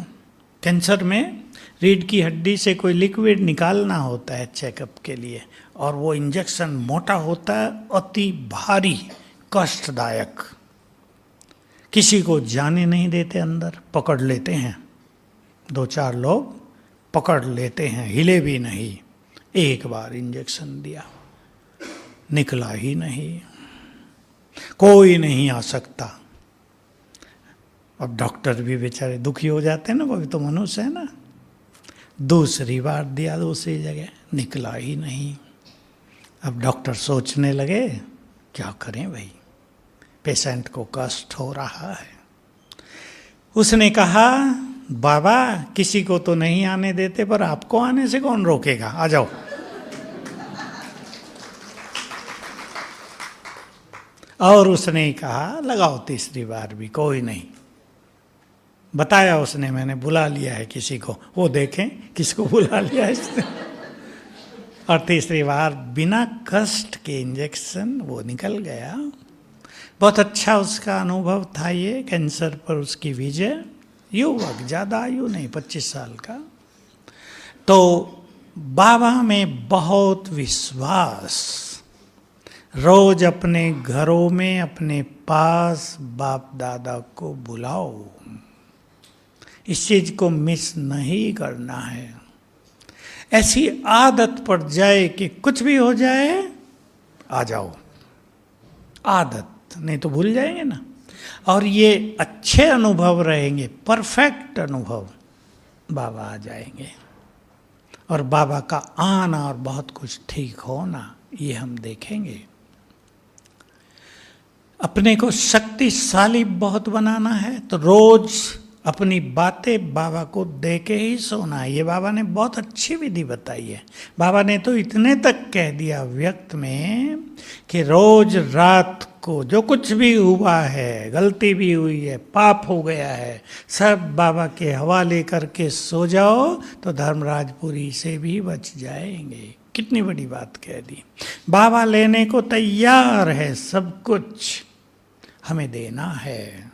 कैंसर में रीढ़ की हड्डी से कोई लिक्विड निकालना होता है चेकअप के लिए, और वो इंजेक्शन मोटा होता है, अति भारी, कष्टदायक, किसी को जाने नहीं देते, अंदर पकड़ लेते हैं, 2-4 लोग पकड़ लेते हैं, हिले भी नहीं। एक बार इंजेक्शन दिया, निकला ही नहीं, कोई नहीं आ सकता। अब डॉक्टर भी बेचारे दुखी हो जाते हैं ना, वो भी तो मनुष्य है ना। दूसरी बार दिया, दूसरी जगह, निकला ही नहीं। अब डॉक्टर सोचने लगे क्या करें भाई, पेशेंट को कष्ट हो रहा है। उसने कहा, बाबा किसी को तो नहीं आने देते, पर आपको आने से कौन रोकेगा, आ जाओ। और उसने कहा, लगाओ तीसरी बार भी, कोई नहीं। बताया उसने, मैंने बुला लिया है किसी को, वो देखें किसको बुला लिया है इसने। और तीसरी बार बिना कष्ट के इंजेक्शन वो निकल गया। बहुत अच्छा उसका अनुभव था ये, कैंसर पर उसकी विजय। युवक, ज़्यादा आयु नहीं, 25 साल का। तो बाबा में बहुत विश्वास, रोज अपने घरों में अपने पास बाप दादा को बुलाओ, इस चीज को मिस नहीं करना है। ऐसी आदत पड़ जाए कि कुछ भी हो जाए आ जाओ, आदत, नहीं तो भूल जाएंगे ना। और ये अच्छे अनुभव रहेंगे, परफेक्ट अनुभव, बाबा आ जाएंगे और बाबा का आना और बहुत कुछ ठीक होना ये हम देखेंगे। अपने को शक्तिशाली बहुत बनाना है तो रोज अपनी बातें बाबा को दे के ही सोना है। ये बाबा ने बहुत अच्छी विधि बताई है। बाबा ने तो इतने तक कह दिया व्यक्त में कि रोज रात को जो कुछ भी हुआ है, गलती भी हुई है, पाप हो गया है, सब बाबा के हवाले करके सो जाओ तो धर्मराजपुरी से भी बच जाएंगे। कितनी बड़ी बात कह दी। बाबा लेने को तैयार है, सब कुछ हमें देना है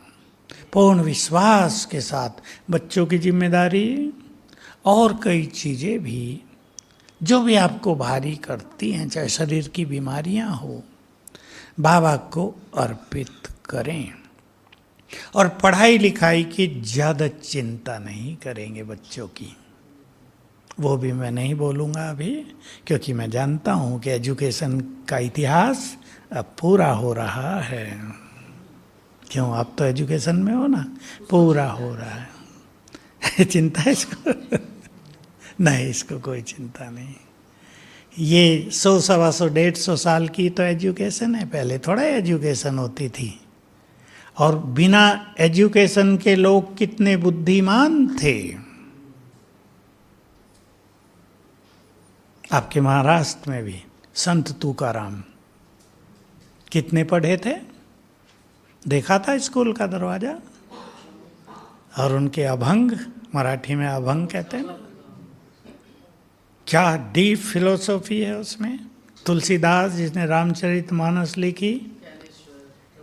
पूर्ण विश्वास के साथ। बच्चों की जिम्मेदारी और कई चीज़ें भी जो भी आपको भारी करती हैं, चाहे शरीर की बीमारियां हो, बाबा को अर्पित करें। और पढ़ाई लिखाई की ज़्यादा चिंता नहीं करेंगे बच्चों की, वो भी मैं नहीं बोलूँगा अभी, क्योंकि मैं जानता हूँ कि एजुकेशन का इतिहास अब पूरा हो रहा है। क्यों, आप तो एजुकेशन में हो ना, पूरा हो रहा है। चिंता है इसको? नहीं, इसको कोई चिंता नहीं। ये 100, 125, 150 साल की तो एजुकेशन है। पहले थोड़ा एजुकेशन होती थी, और बिना एजुकेशन के लोग कितने बुद्धिमान थे। आपके महाराष्ट्र में भी संत तुकाराम कितने पढ़े थे? देखा था स्कूल का दरवाजा। और उनके अभंग, मराठी में अभंग कहते हैं ना, क्या डीप फिलोसॉफी है उसमें। तुलसीदास जिसने रामचरितमानस लिखी,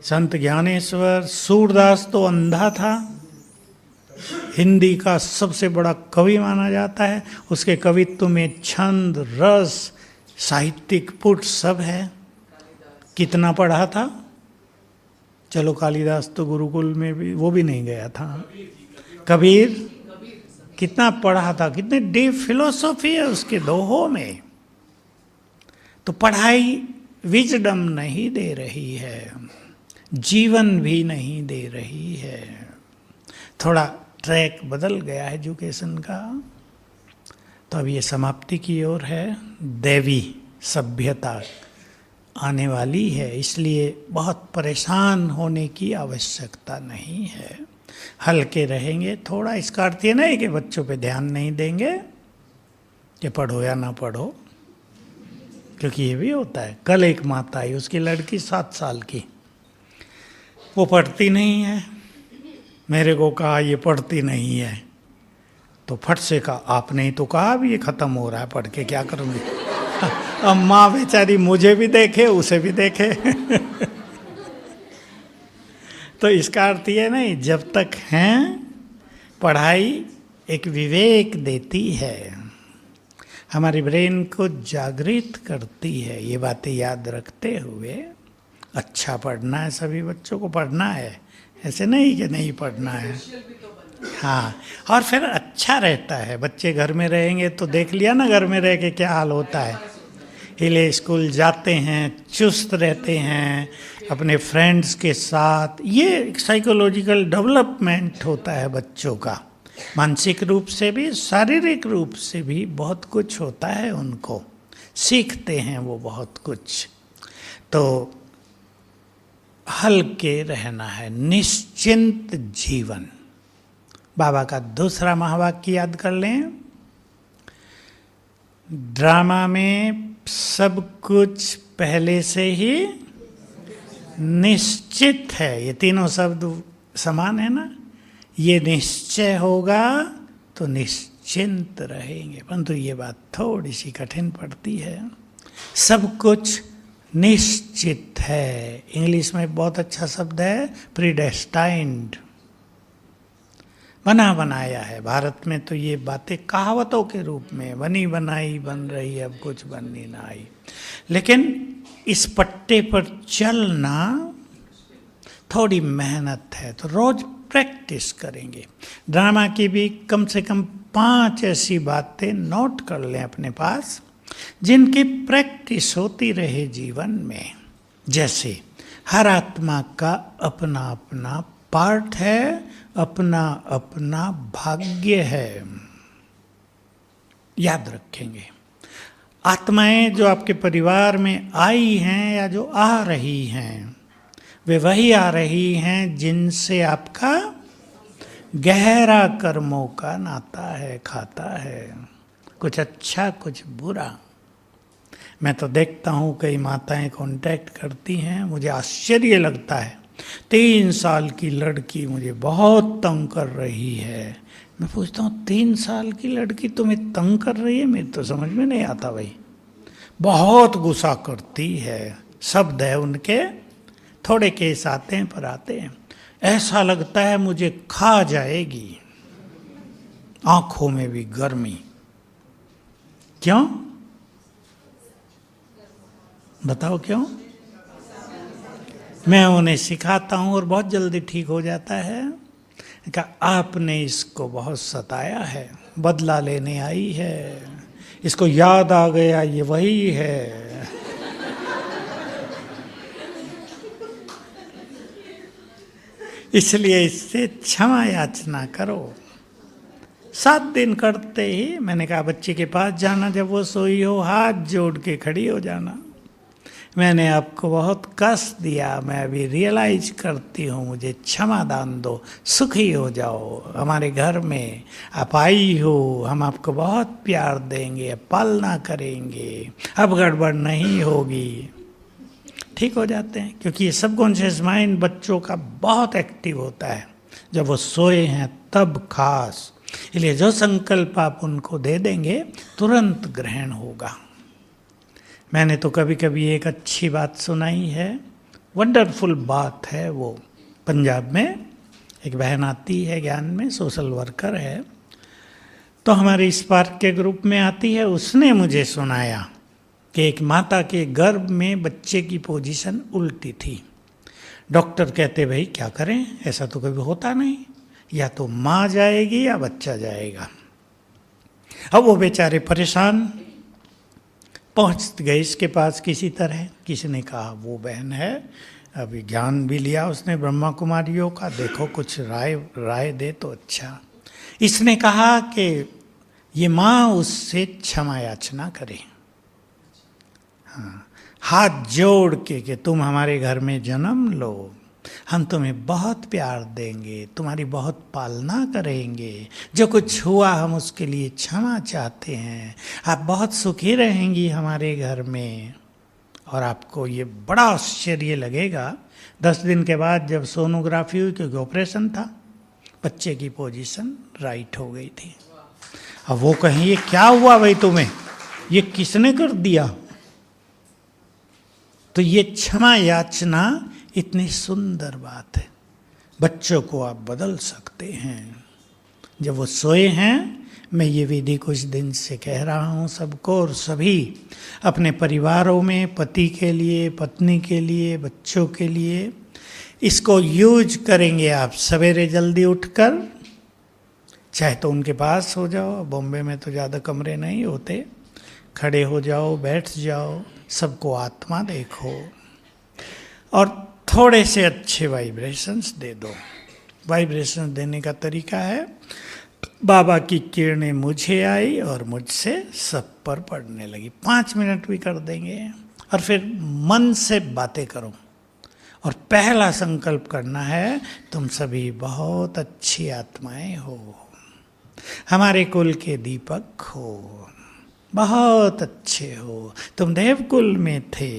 संत ज्ञानेश्वर, सूरदास तो अंधा था, हिंदी का सबसे बड़ा कवि माना जाता है। उसके कवित्व में छंद, रस, साहित्यिक पुट सब है। कितना पढ़ा था? चलो, कालिदास तो गुरुकुल में भी, वो भी नहीं गया था। कबीर कितना पढ़ा था, कितने डीप फिलोसॉफी है उसके दोहों में। तो पढ़ाई विजडम नहीं दे रही है, जीवन भी नहीं दे रही है। थोड़ा ट्रैक बदल गया है एजुकेशन का। तो अब ये समाप्ति की ओर है। दैवी सभ्यता आने वाली है, इसलिए बहुत परेशान होने की आवश्यकता नहीं है। हल्के रहेंगे थोड़ा। इसका अर्थ ये नहीं कि बच्चों पे ध्यान नहीं देंगे कि पढ़ो या ना पढ़ो, क्योंकि ये भी होता है। कल एक माता आई, उसकी लड़की 7 साल की, वो पढ़ती नहीं है। मेरे को कहा ये पढ़ती नहीं है, तो फट से कहा आपने ही तो कहा अब ये ख़त्म हो रहा है, पढ़ के क्या करूँगी। अब माँ बेचारी मुझे भी देखे, उसे भी देखे। तो इसका अर्थ ये नहीं, जब तक हैं पढ़ाई एक विवेक देती है, हमारी ब्रेन को जागृत करती है। ये बातें याद रखते हुए अच्छा पढ़ना है, सभी बच्चों को पढ़ना है, ऐसे नहीं कि नहीं पढ़ना है। हाँ, और फिर अच्छा रहता है। बच्चे घर में रहेंगे तो देख लिया ना घर में रह के क्या हाल होता है। हिले स्कूल जाते हैं, चुस्त रहते हैं अपने फ्रेंड्स के साथ। ये एक साइकोलॉजिकल डेवलपमेंट होता है बच्चों का, मानसिक रूप से भी, शारीरिक रूप से भी बहुत कुछ होता है उनको, सीखते हैं वो बहुत कुछ। तो हल्के रहना है, निश्चिंत जीवन। बाबा का दूसरा महावाक्य याद कर लें। ड्रामा में सब कुछ पहले से ही निश्चित है। ये तीनों शब्द समान है ना। ये निश्चय होगा तो निश्चिंत रहेंगे, परंतु ये बात थोड़ी सी कठिन पड़ती है। सब कुछ निश्चित है। इंग्लिश में बहुत अच्छा शब्द है प्रीडेस्टाइन्ड, बना बनाया है। भारत में तो ये बातें कहावतों के रूप में, बनी बनाई बन रही, अब कुछ बननी ना आई। लेकिन इस पट्टे पर चलना थोड़ी मेहनत है, तो रोज प्रैक्टिस करेंगे। ड्रामा की भी कम से कम 5 ऐसी बातें नोट कर लें अपने पास, जिनकी प्रैक्टिस होती रहे जीवन में। जैसे हर आत्मा का अपना अपना पार्ट है, अपना अपना भाग्य है, याद रखेंगे। आत्माएं जो आपके परिवार में आई हैं या जो आ रही हैं, वे वही आ रही हैं जिनसे आपका गहरा कर्मों का नाता है, खाता है, कुछ अच्छा कुछ बुरा। मैं तो देखता हूँ कई माताएं कांटेक्ट करती हैं, मुझे आश्चर्य लगता है। 3 साल की लड़की मुझे बहुत तंग कर रही है। मैं पूछता हूँ 3 साल की लड़की तुम्हें तंग कर रही है? मेरे तो समझ में नहीं आता भाई। बहुत गुस्सा करती है, शब्द है उनके, थोड़े केस आते हैं पर आते हैं। ऐसा लगता है मुझे खा जाएगी, आंखों में भी गर्मी। क्यों बताओ क्यों? मैं उन्हें सिखाता हूँ और बहुत जल्दी ठीक हो जाता है। क्या आपने इसको बहुत सताया है, बदला लेने आई है, इसको याद आ गया ये वही है। इसलिए इससे क्षमा याचना करो। 7 दिन करते ही मैंने कहा बच्चे के पास जाना, जब वो सोई हो हाथ जोड़ के खड़ी हो जाना। मैंने आपको बहुत कष्ट दिया, मैं अभी रियलाइज करती हूँ, मुझे क्षमा दान दो, सुखी हो जाओ। हमारे घर में आप आई हो, हम आपको बहुत प्यार देंगे, पालना करेंगे, अब गड़बड़ नहीं होगी। ठीक हो जाते हैं, क्योंकि ये सबकॉन्शियस माइंड बच्चों का बहुत एक्टिव होता है जब वो सोए हैं तब खास। इसलिए जो संकल्प आप उनको दे देंगे तुरंत ग्रहण होगा। मैंने तो कभी कभी एक अच्छी बात सुनाई है, वंडरफुल बात है वो। पंजाब में एक बहन आती है ज्ञान में, सोशल वर्कर है, तो हमारे इस पार्क के ग्रुप में आती है। उसने मुझे सुनाया कि एक माता के गर्भ में बच्चे की पोजीशन उल्टी थी। डॉक्टर कहते भाई क्या करें, ऐसा तो कभी होता नहीं, या तो माँ जाएगी या बच्चा जाएगा। अब वो बेचारे परेशान, पहुँच गए इसके पास किसी तरह। किसी ने कहा वो बहन है, अभी ज्ञान भी लिया उसने ब्रह्मा कुमारियों का, देखो कुछ राय दे तो अच्छा। इसने कहा कि ये माँ उससे क्षमा याचना करे, हाँ, हाथ जोड़ के कि तुम हमारे घर में जन्म लो, हम तुम्हें बहुत प्यार देंगे, तुम्हारी बहुत पालना करेंगे, जो कुछ हुआ हम उसके लिए क्षमा चाहते हैं, आप बहुत सुखी रहेंगी हमारे घर में। और आपको ये बड़ा आश्चर्य लगेगा, 10 दिन के बाद जब सोनोग्राफी हुई, क्योंकि ऑपरेशन था, बच्चे की पोजीशन राइट हो गई थी। अब वो कहें ये क्या हुआ भाई तुम्हें, ये किसने कर दिया? तो ये क्षमा याचना इतनी सुंदर बात है, बच्चों को आप बदल सकते हैं जब वो सोए हैं। मैं ये विधि कुछ दिन से कह रहा हूँ सबको, और सभी अपने परिवारों में पति के लिए, पत्नी के लिए, बच्चों के लिए इसको यूज करेंगे। आप सवेरे जल्दी उठकर, चाहे तो उनके पास हो जाओ, बॉम्बे में तो ज़्यादा कमरे नहीं होते, खड़े हो जाओ, बैठ जाओ, सबको आत्मा देखो और थोड़े से अच्छे वाइब्रेशंस दे दो। वाइब्रेशंस देने का तरीका है, बाबा की किरणें मुझे आई और मुझसे सब पर पड़ने लगी। 5 मिनट भी कर देंगे और फिर मन से बातें करो। और पहला संकल्प करना है, तुम सभी बहुत अच्छी आत्माएं हो, हमारे कुल के दीपक हो, बहुत अच्छे हो, तुम देवकुल में थे,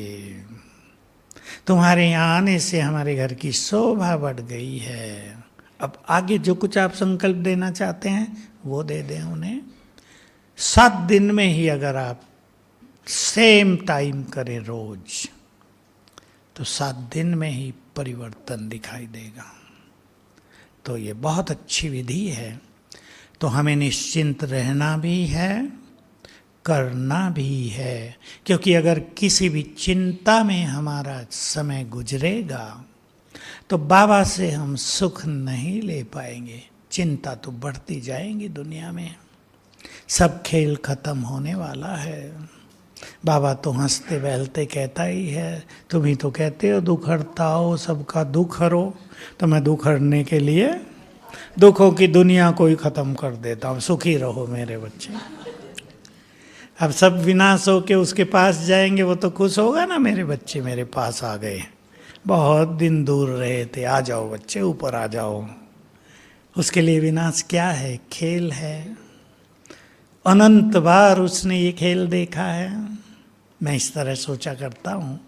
तुम्हारे यहाँ आने से हमारे घर की शोभा बढ़ गई है। अब आगे जो कुछ आप संकल्प देना चाहते हैं वो दे दें उन्हें। 7 दिन में ही अगर आप सेम टाइम करें रोज, तो 7 दिन में ही परिवर्तन दिखाई देगा। तो ये बहुत अच्छी विधि है। तो हमें निश्चिंत रहना भी है, करना भी है, क्योंकि अगर किसी भी चिंता में हमारा समय गुजरेगा तो बाबा से हम सुख नहीं ले पाएंगे, चिंता तो बढ़ती जाएंगी दुनिया में। सब खेल खत्म होने वाला है। बाबा तो हंसते बहलते कहता ही है, तुम ही तो कहते हो दुख हरता हो, सबका दुख हरो। तो मैं दुख हरने के लिए दुखों की दुनिया को ही खत्म कर देता हूँ। सुखी रहो मेरे बच्चे। अब सब विनाश हो के उसके पास जाएंगे, वो तो खुश होगा ना, मेरे बच्चे मेरे पास आ गए, बहुत दिन दूर रहे थे, आ जाओ बच्चे ऊपर आ जाओ। उसके लिए विनाश क्या है? खेल है। अनंत बार उसने ये खेल देखा है। मैं इस तरह सोचा करता हूँ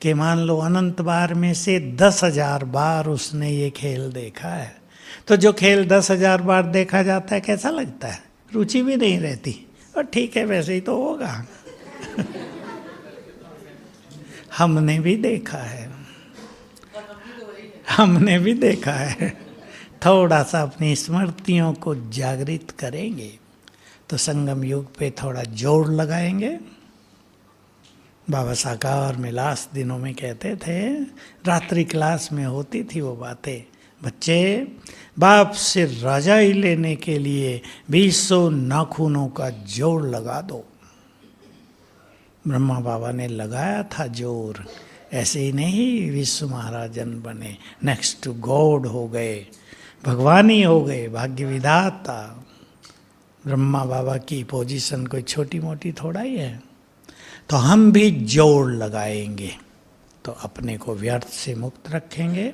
कि मान लो अनंत बार में से 10,000 बार उसने ये खेल देखा है, तो जो खेल 10,000 बार देखा जाता है कैसा लगता है? रुचि भी नहीं रहती, और ठीक है वैसे ही तो होगा। हमने भी देखा है, हमने भी देखा है। थोड़ा सा अपनी स्मृतियों को जागृत करेंगे तो संगम युग पे थोड़ा जोर लगाएंगे। बाबा साकार में लास्ट दिनों में कहते थे, रात्रि क्लास में होती थी वो बातें, बच्चे बाप से राजाई लेने के लिए 200 नाखूनों का जोर लगा दो। ब्रह्मा बाबा ने लगाया था जोर, ऐसे ही नहीं विश्व महाराजन बने, नेक्स्ट टू गॉड हो गए, भगवान ही हो गए, भाग्य विधाता। ब्रह्मा बाबा की पोजीशन कोई छोटी मोटी थोड़ा ही है। तो हम भी जोर लगाएंगे तो अपने को व्यर्थ से मुक्त रखेंगे,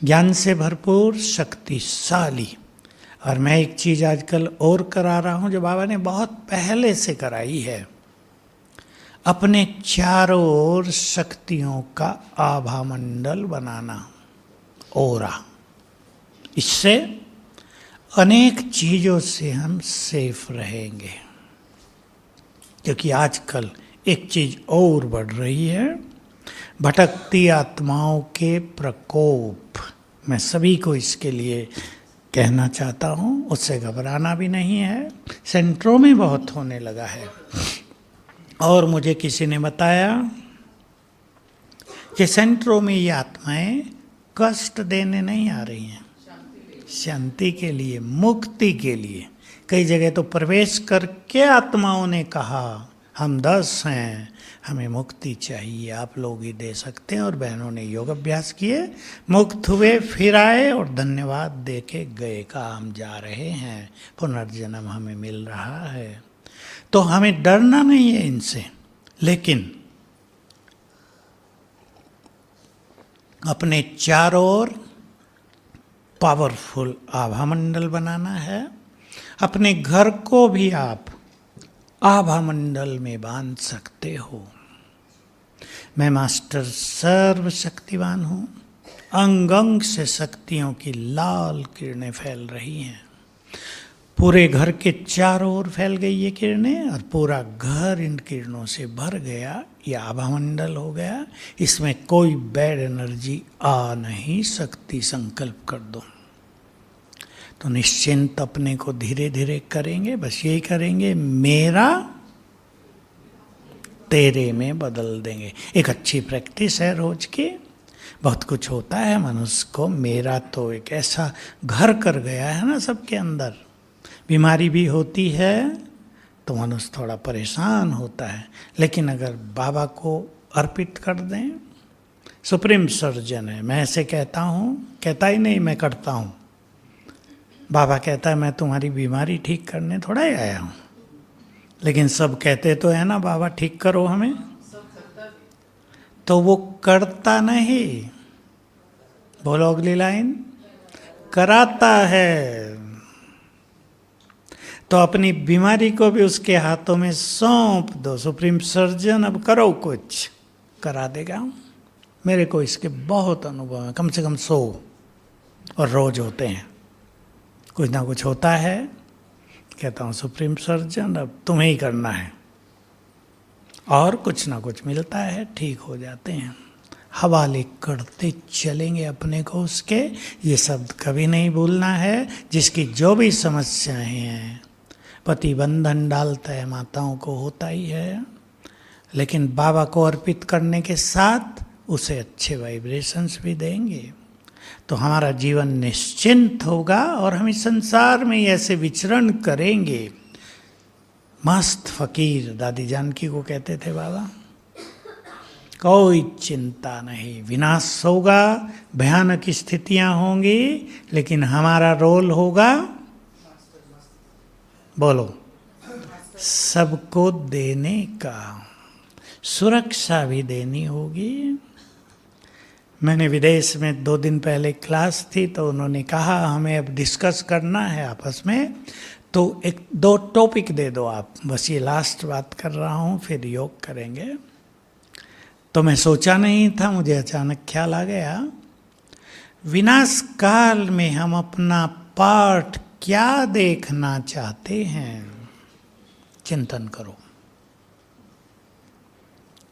ज्ञान से भरपूर, शक्तिशाली। और मैं एक चीज़ आजकल और करा रहा हूँ जो बाबा ने बहुत पहले से कराई है, अपने चारों ओर शक्तियों का आभा मंडल बनाना, ओरा। इससे अनेक चीज़ों से हम सेफ रहेंगे। क्योंकि आजकल एक चीज़ और बढ़ रही है, भटकती आत्माओं के प्रकोप। मैं सभी को इसके लिए कहना चाहता हूँ, उससे घबराना भी नहीं है। सेंटरों में बहुत होने लगा है। और मुझे किसी ने बताया कि सेंटरों में ये आत्माएं कष्ट देने नहीं आ रही हैं, शांति के लिए, मुक्ति के लिए। कई जगह तो प्रवेश करके आत्माओं ने कहा हम 10 हैं, हमें मुक्ति चाहिए, आप लोग ही दे सकते हैं। और बहनों ने योग अभ्यास किए, मुक्त हुए, फिर आए और धन्यवाद दे के गए, का हम जा रहे हैं, पुनर्जन्म हमें मिल रहा है। तो हमें डरना नहीं है इनसे, लेकिन अपने चारों ओर पावरफुल आभा मंडल बनाना है। अपने घर को भी आप आभा मंडल में बांध सकते हो। मैं मास्टर सर्वशक्तिवान हूँ, अंग अंग से शक्तियों की लाल किरणें फैल रही हैं। पूरे घर के चारों ओर फैल गई ये किरणें, और पूरा घर इन किरणों से भर गया। ये आभा मंडल हो गया, इसमें कोई बैड एनर्जी आ नहीं सकती। संकल्प कर दो तो निश्चिंत अपने को धीरे धीरे करेंगे। बस यही करेंगे, मेरा तेरे में बदल देंगे। एक अच्छी प्रैक्टिस है रोज की। बहुत कुछ होता है मनुष्य को, मेरा तो एक ऐसा घर कर गया है ना सबके अंदर। बीमारी भी होती है तो मनुष्य थोड़ा परेशान होता है, लेकिन अगर बाबा को अर्पित कर दें, सुप्रीम सर्जन है। मैं ऐसे कहता हूँ, कहता ही नहीं, मैं करता हूँ। बाबा कहता है मैं तुम्हारी बीमारी ठीक करने थोड़ा ही आया हूँ, लेकिन सब कहते तो है ना बाबा ठीक करो हमें, तो वो करता नहीं। बोलो अगली लाइन, कराता है। तो अपनी बीमारी को भी उसके हाथों में सौंप दो। सुप्रीम सर्जन अब करो, कुछ करा देगा। मेरे को इसके बहुत अनुभव है, कम से कम 100 और रोज होते हैं। कुछ ना कुछ होता है, कहता हूँ सुप्रीम सर्जन अब तुम्हें ही करना है, और कुछ ना कुछ मिलता है, ठीक हो जाते हैं। हवाले करते चलेंगे अपने को उसके। ये शब्द कभी नहीं भूलना है। जिसकी जो भी समस्याएं हैं, पति बंधन डालता है, माताओं को होता ही है, लेकिन बाबा को अर्पित करने के साथ उसे अच्छे वाइब्रेशंस भी देंगे। तो हमारा जीवन निश्चिंत होगा और हम इस संसार में ऐसे विचरण करेंगे। मस्त फकीर दादी जानकी को कहते थे बाबा, कोई चिंता नहीं, विनाश होगा, भयानक स्थितियां होंगी, लेकिन हमारा रोल होगा, बोलो, सबको देने का, सुरक्षा भी देनी होगी। मैंने विदेश में 2 दिन पहले क्लास थी तो उन्होंने कहा हमें अब डिस्कस करना है आपस में, तो 1-2 टॉपिक दे दो आप, बस ये लास्ट बात कर रहा हूँ, फिर योग करेंगे। तो मैं सोचा नहीं था, मुझे अचानक ख्याल आ गया, विनाश काल में हम अपना पार्ट क्या देखना चाहते हैं, चिंतन करो।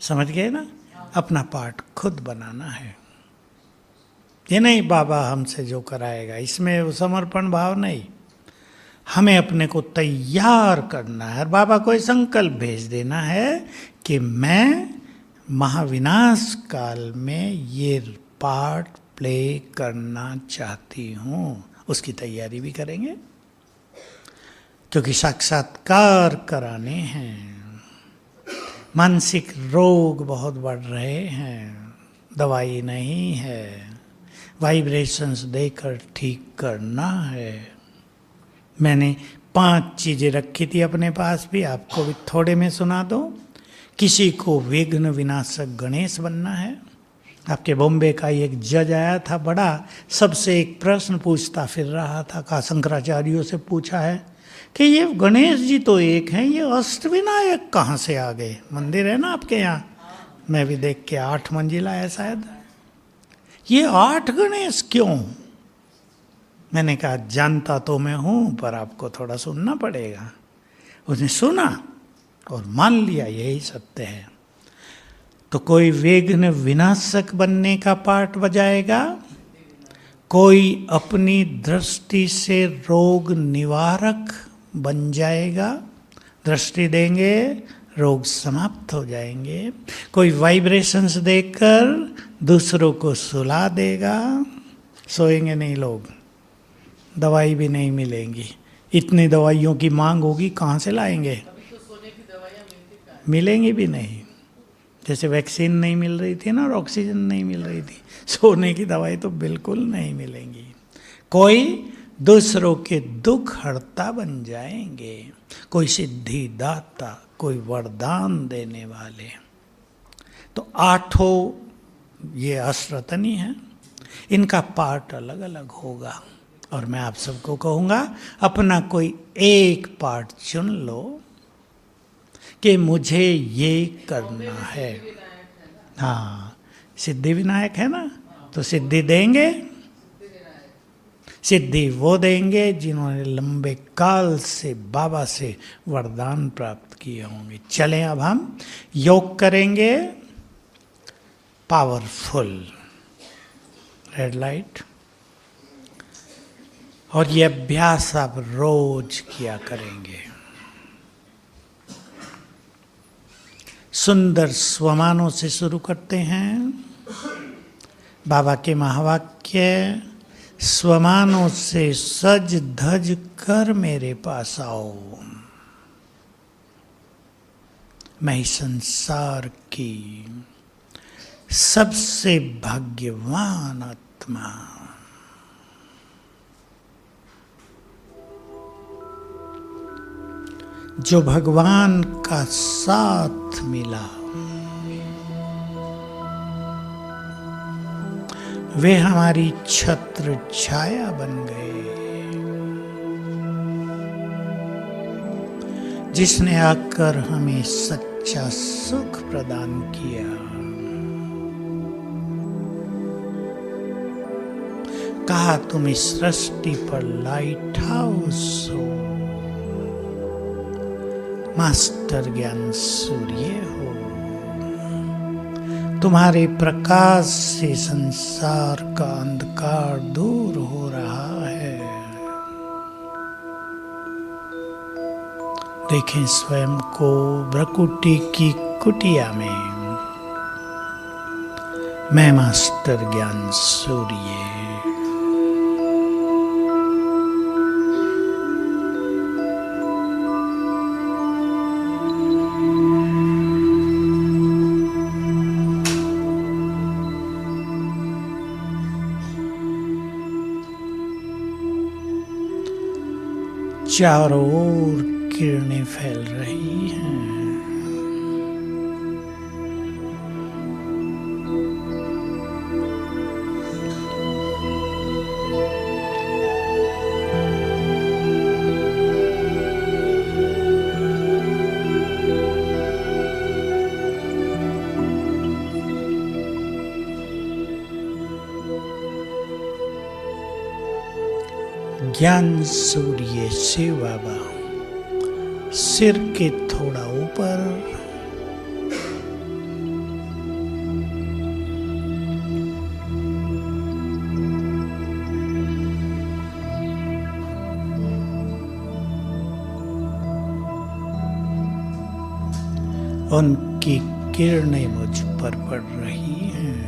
समझ गए ना? अपना पार्ट खुद बनाना है, ये नहीं बाबा हमसे जो कराएगा, इसमें वो समर्पण भाव नहीं। हमें अपने को तैयार करना है और बाबा को संकल्प भेज देना है कि मैं महाविनाश काल में ये पार्ट प्ले करना चाहती हूँ। उसकी तैयारी भी करेंगे क्योंकि साक्षात्कार कराने हैं। मानसिक रोग बहुत बढ़ रहे हैं, दवाई नहीं है, वाइब्रेशंस देकर ठीक करना है। मैंने 5 चीज़ें रखी थी अपने पास भी, आपको भी थोड़े में सुना दो। किसी को विघ्न विनाशक गणेश बनना है। आपके बॉम्बे का एक जज आया था, बड़ा सबसे एक प्रश्न पूछता फिर रहा था, कहा शंकराचार्यों से पूछा है कि ये गणेश जी तो एक हैं, ये अष्टविनायक कहाँ से आ गए? मंदिर है ना आपके यहाँ, मैं भी देख के 8 मंजिला है शायद, ये 8 गणेश क्यों? मैंने कहा जानता तो मैं हूँ पर आपको थोड़ा सुनना पड़ेगा। उसने सुना और मान लिया यही सत्य है। तो कोई विघ्न विनाशक बनने का पार्ट बजाएगा, कोई अपनी दृष्टि से रोग निवारक बन जाएगा, दृष्टि देंगे रोग समाप्त हो जाएंगे, कोई वाइब्रेशंस देकर दूसरों को सुला देगा, सोएंगे नहीं लोग, दवाई भी नहीं मिलेंगी, इतनी दवाइयों की मांग होगी कहाँ से लाएंगे? अभी तो सोने की दवाइयाँ मिलेंगी भी नहीं, जैसे वैक्सीन नहीं मिल रही थी ना और ऑक्सीजन नहीं मिल रही थी, सोने की दवाई तो बिल्कुल नहीं मिलेंगी। कोई दूसरों के दुख हरता बन जाएंगे, कोई सिद्धि दाता, कोई वरदान देने वाले। तो 8 ये अश्रतनी है, इनका पार्ट अलग अलग होगा और मैं आप सबको कहूँगा अपना कोई एक पार्ट चुन लो कि मुझे ये करना है। हाँ, सिद्धि विनायक है ना, तो सिद्धि देंगे, सिद्धि वो देंगे जिन्होंने लंबे काल से बाबा से वरदान प्राप्त किए होंगे। चलें अब हम योग करेंगे, पावरफुल रेड लाइट, और ये अभ्यास आप रोज किया करेंगे। सुंदर स्वमानों से शुरू करते हैं। बाबा के महावाक्य, स्वमानों से सज धज कर मेरे पास आओ, मैं इस संसार की सबसे भाग्यवान आत्मा, जो भगवान का साथ मिला, वे हमारी छत्र छाया बन गए, जिसने आकर हमें सच्चा सुख प्रदान किया। कहा तुम इस सृष्टि पर लाइट हाउस हो, मास्टर ज्ञान सूर्य हो, तुम्हारे प्रकाश से संसार का अंधकार दूर हो रहा है। देखें स्वयं को भ्रकुटी की कुटिया में, मैं मास्टर ज्ञान सूर्य, चारों ओर किरणें फैल रही हैं। ज्ञान सूर्य से बाबा सिर के थोड़ा ऊपर, उनकी किरणें मुझ पर पड़ रही हैं।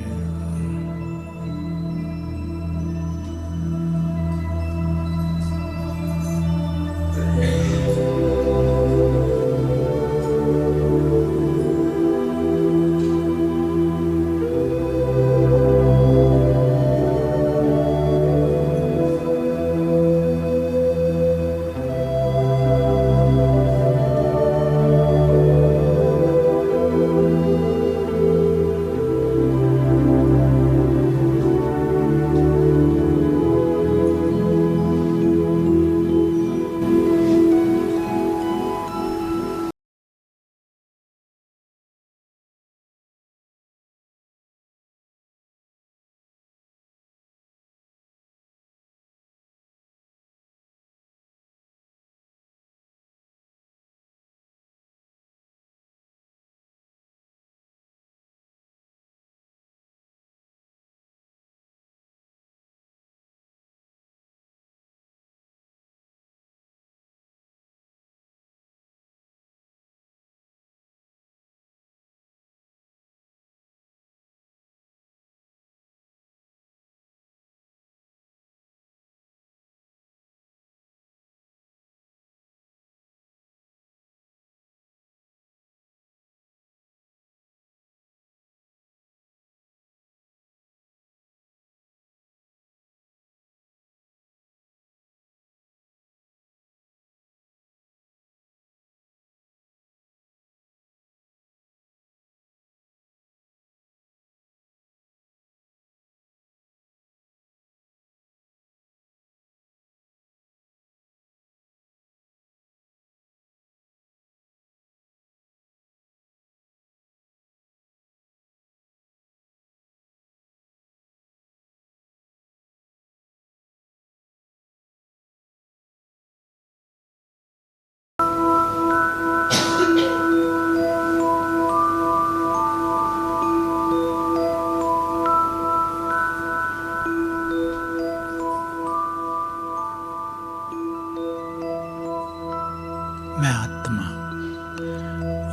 मैं आत्मा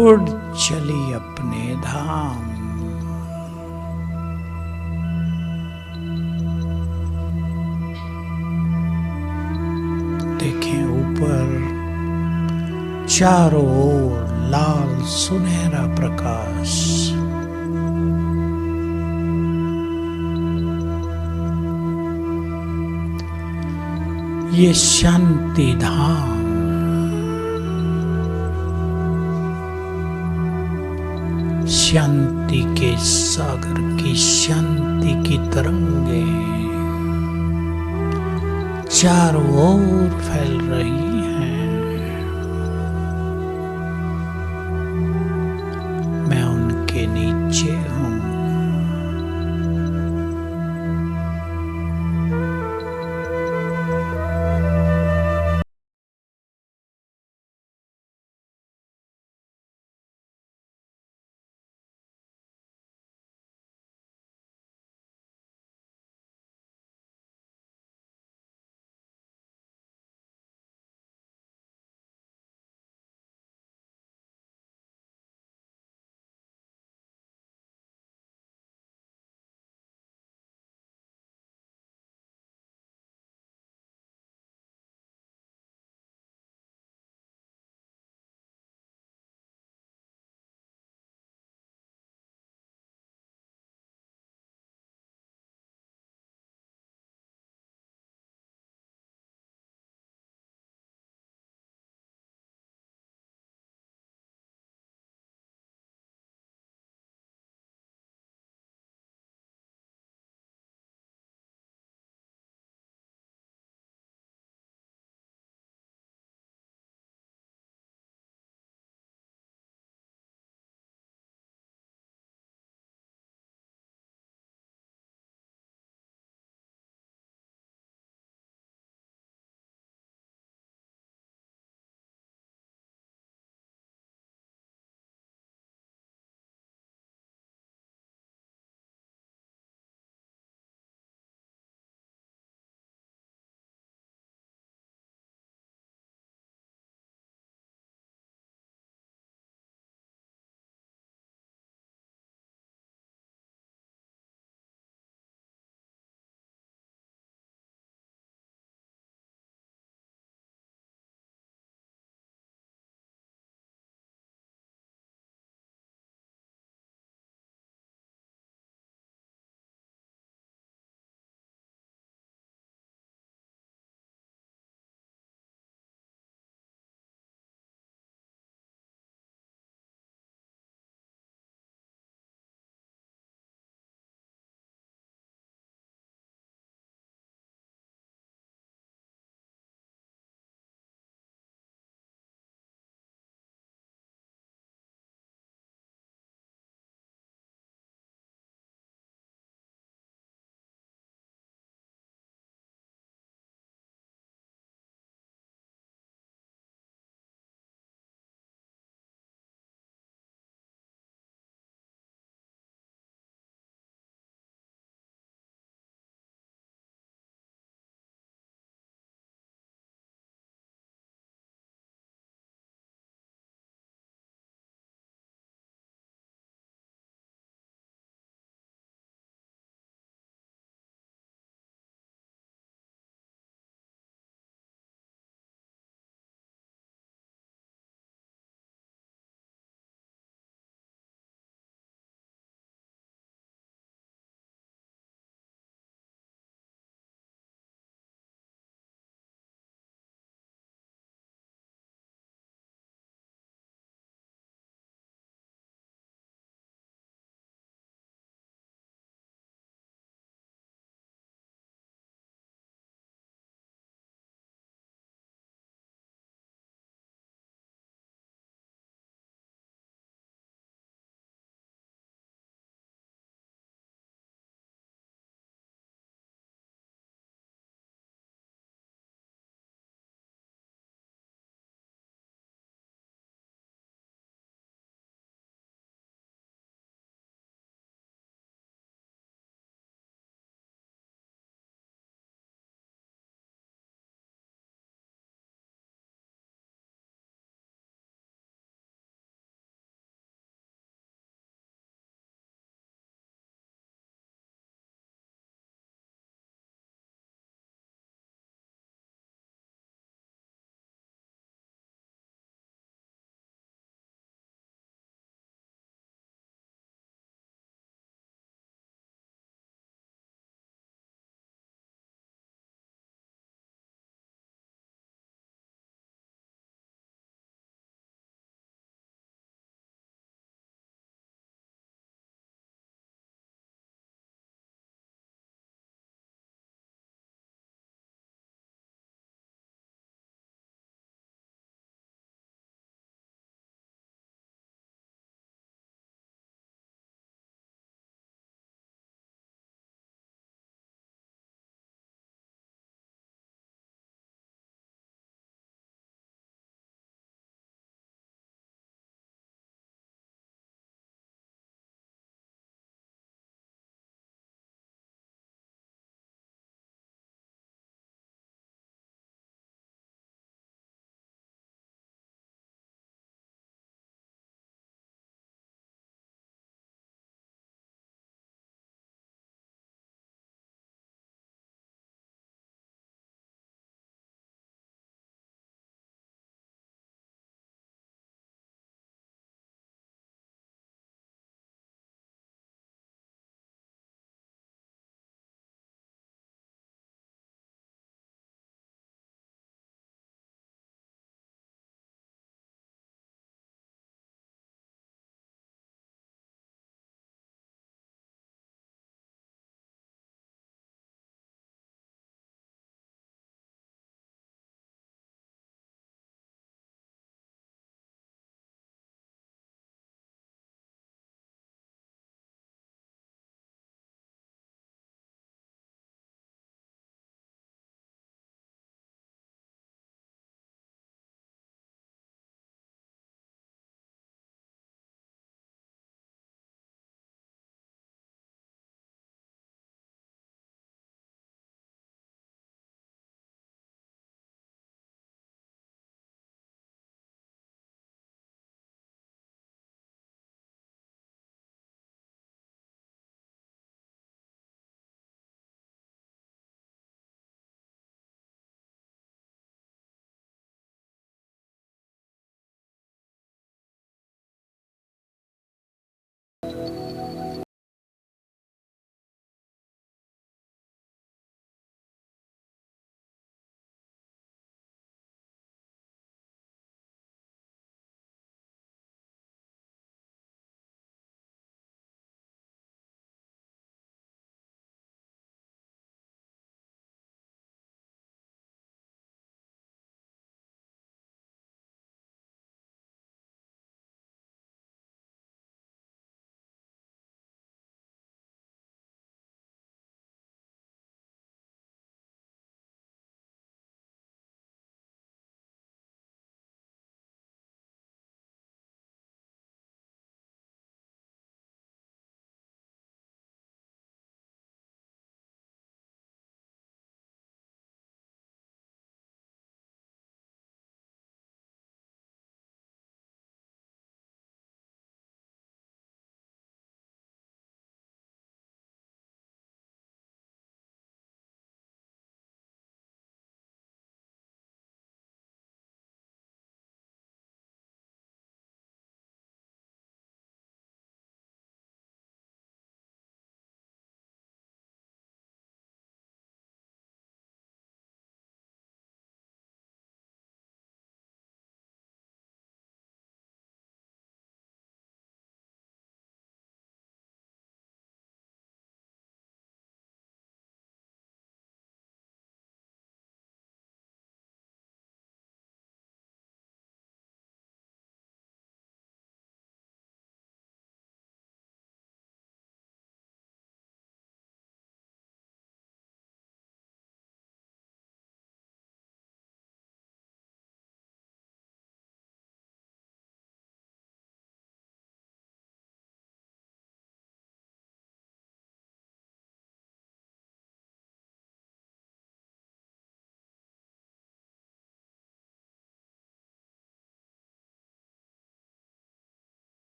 उड़ चली अपने धाम। देखें ऊपर चारों ओर लाल सुनहरा प्रकाश। ये शांति धाम शांति के सागर की शांति की तरंगें चारों ओर फैल रही हैं। मैं उनके नीचे हूँ।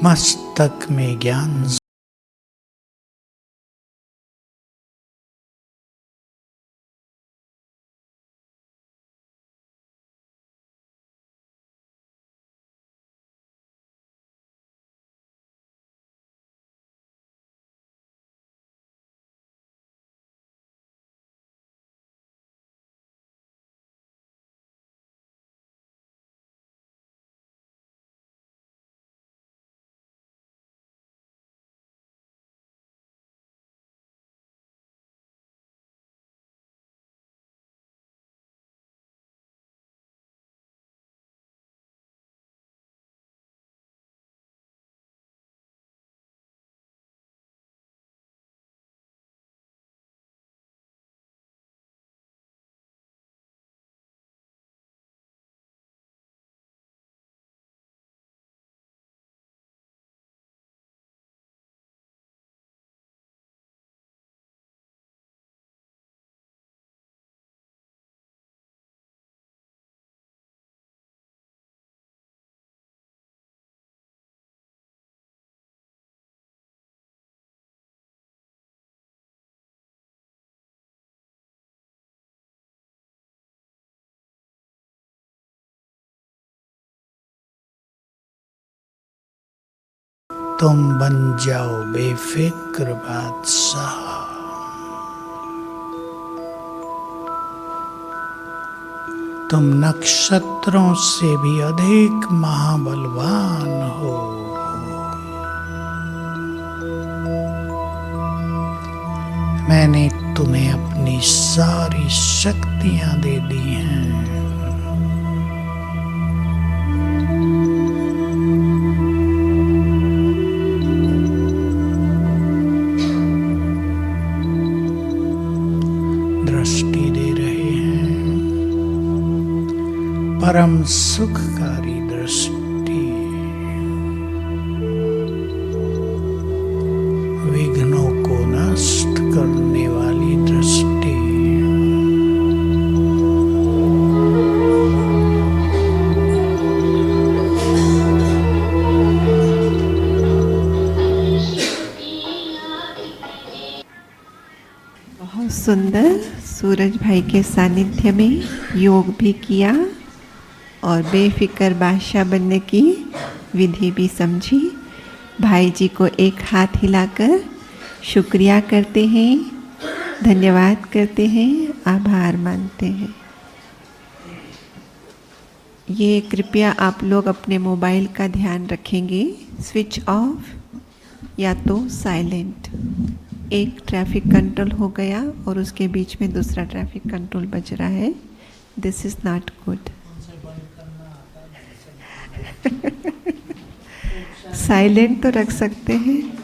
मस्तक में ज्ञान तुम बन जाओ बेफिक्र बादशाह। तुम नक्षत्रों से भी अधिक महाबलवान हो। मैंने तुम्हें अपनी सारी शक्तियां दे दी हैं। दृष्टि दे रहे हैं, परम सुखकारी दृष्टि, विघ्नों को नष्ट करने वाली दृष्टि। बहुत सुंदर। सूरज भाई के सानिध्य में योग भी किया और बेफिक्र बादशाह बनने की विधि भी समझी। भाई जी को एक हाथ हिलाकर शुक्रिया करते हैं, धन्यवाद करते हैं, आभार मानते हैं। ये कृपया आप लोग अपने मोबाइल का ध्यान रखेंगे, स्विच ऑफ या तो साइलेंट। एक ट्रैफिक कंट्रोल हो गया और उसके बीच में दूसरा ट्रैफिक कंट्रोल बज रहा है। This is not good. Silent तो रख सकते हैं।